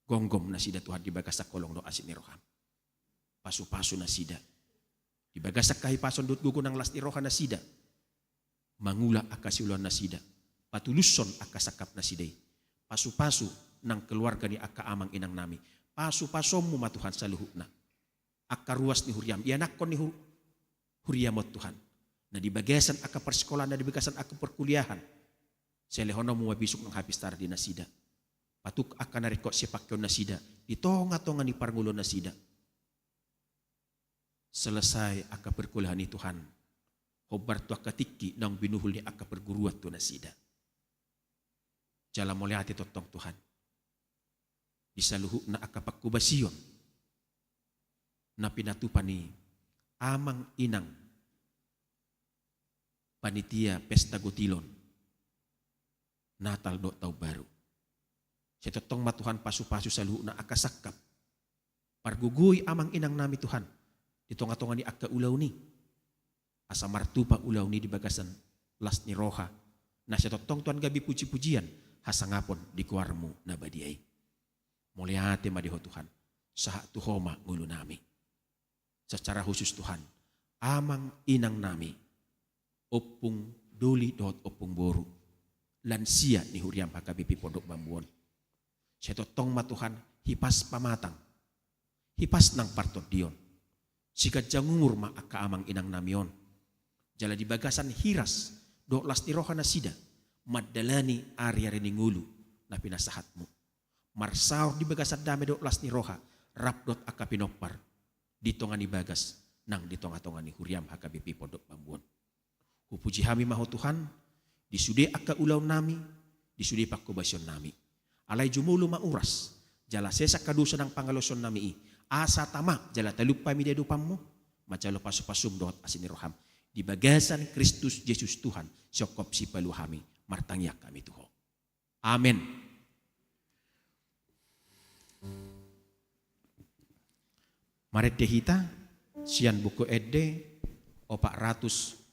Gonggom nasida Tuhan di bagasak kolong do asin ni roham. Pasu-pasu nasida. Di bagasak kahipason dut gugu nang las ni roha nasida. Mangula akka siuluan nasida. Patuluson akka sakap nasidai. Pasu-pasu nang keluarga ni akka amang inang nami. pasu-pasommu ma Tuhan saluhukna. Akka ruas ni huriam, ianakkon ni huriamot Tuhan. Na di bagasan akka persekolahan, na di bagasan akka perkuliahan. Selehono mo mabisok ng habis tar di nasida. Patuk akka narikot si pakyon nasida. Di tonga-tonga ni parngulo nasida. Selesai akka perkuliahan ni Tuhan. Hobar tu akka tiki nang binuhul ni akka perguruan tu nasida. Jala mulai hati totong Tuhan. Bisa luhuk na akka pakkubasion. Na pinatupan ni amang inang panitia pesta gotilon Natal do tau baru. Saya totong ma Tuhan pasu-pasu saluhuk na akka sakap. Parguguy amang inang nami Tuhan. Ditonga-tonga ni akka ulaw ni. Asa martupa ulaw ni di bagasan las ni roha. Na saya totong Tuhan gabi puji-pujian hasangapon di kuarmu na badiay. Mulai hati madiho Tuhan. Saha tuhoma ngulu nami. Secara khusus Tuhan, amang inang nami, opung doli dohot opung boru, lansia ni huriam hakabipi pondok bambuon. Saya totong ma Tuhan, hipas pamatang, hipas nang partot dion. Sikat jangumur ma akka amang inang namion. Jala di bagasan hiras, do las ni roha nasida, maddalani area reningulu na pinasahatmu. Marsaur di bagasan dame do las ni roha, rapdot akka pinopar. Ditongan bagas nang ditonga-tonga ni huriam hakabipi pondok bambuon. Hupuji hami maho Tuhan, disude akka ulau nami, disude pakkubasion nami. Alay jumulu mauras, jala sesak kadusa nang pangaloson nami asa tama jala talupa mi dedupammu, macalo pasu-pasum dohot asini roham. Di bagasan Kristus Yesus Tuhan, syokop si palu hami, martangyak kami Tuhan. Amin. Maret dehita sian buku edde 450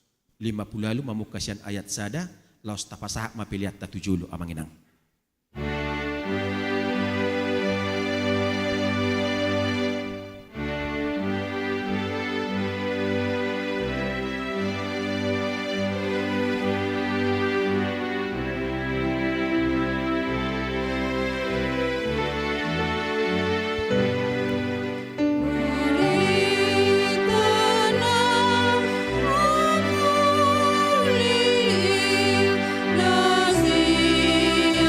lalu mamukasian ayat sada laos tapasahak mapiliat tatujulu amanginang. Lazim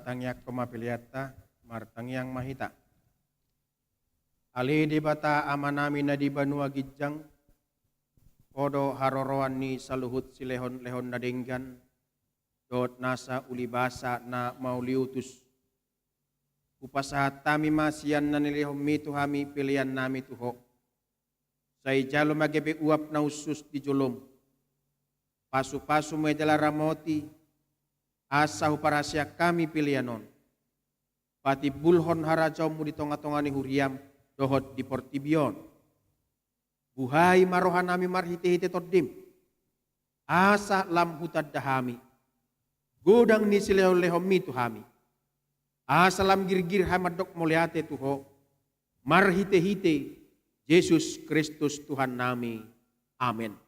tangyak komapiliata martangyang mahita. Ali di bata amanami na di banua gijang, kodo haroroan ni saluhut si lehon-lehon na denggan, dot nasa ulibasa na mauliutus. Upasahat tami masiyan na nilihom mi tuhami pilihan nami tuho. Say jalo magebe uap na usus di julom. Pasu-pasu mo edala ramoti, asa huparasya kami pilihanon. Pati bulhon harajaw mo di tonga-tonga ni huriam, dohot di portibion. Buhay marohan nami marhite-hite toddim. Asa lam hutad dahami. Godang ni silehom-lehom mi tuhami. Asa lam girgir hamadok muliate tuho. Marhite-hite Yesus Kristus Tuhan nami. Amin.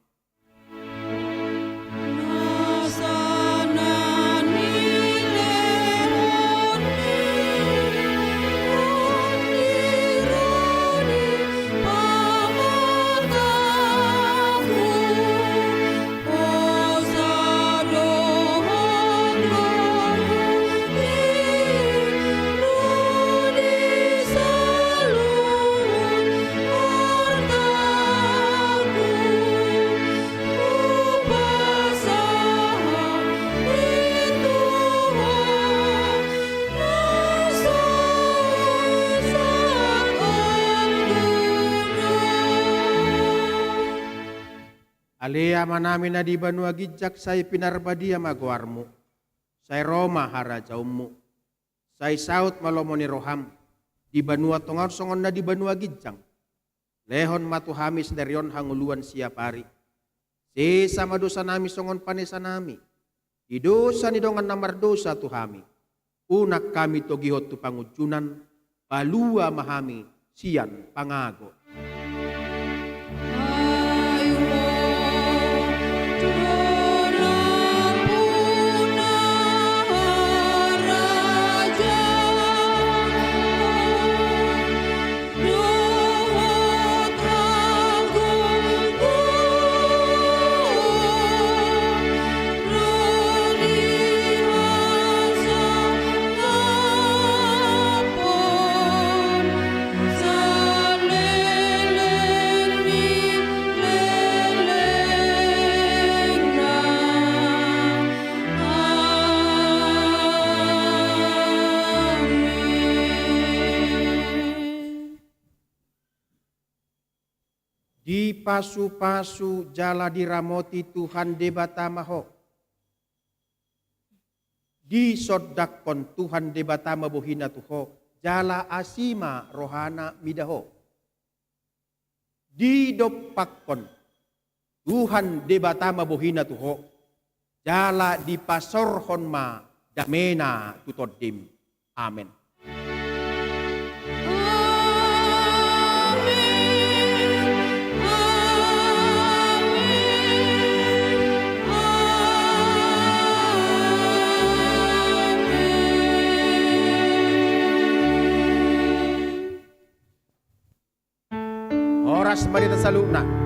Alea manami na di banua gijak say pinarbadia magwarmu. Say Roma harajaummu. Say saut malomoni roham. Di banua tongar songon na di banua gijang. Lehon matuhamis darion hanguluan siapari. Si sama dosa nami songon panesa nami. Di dosa ni dongan namar dosa tuhami. Unak kami togihot tu pangujunan. Palua mahami sian pangago. Di pasu-pasu jala diramoti Tuhan debata maho. Di sodakon Tuhan debata mabuhina tuho. Jala asima rohana midaho. Di dopakon Tuhan debata mabuhina tuho. Jala di pasorhon ma damena tutodim. Amin. Oras marita saluna.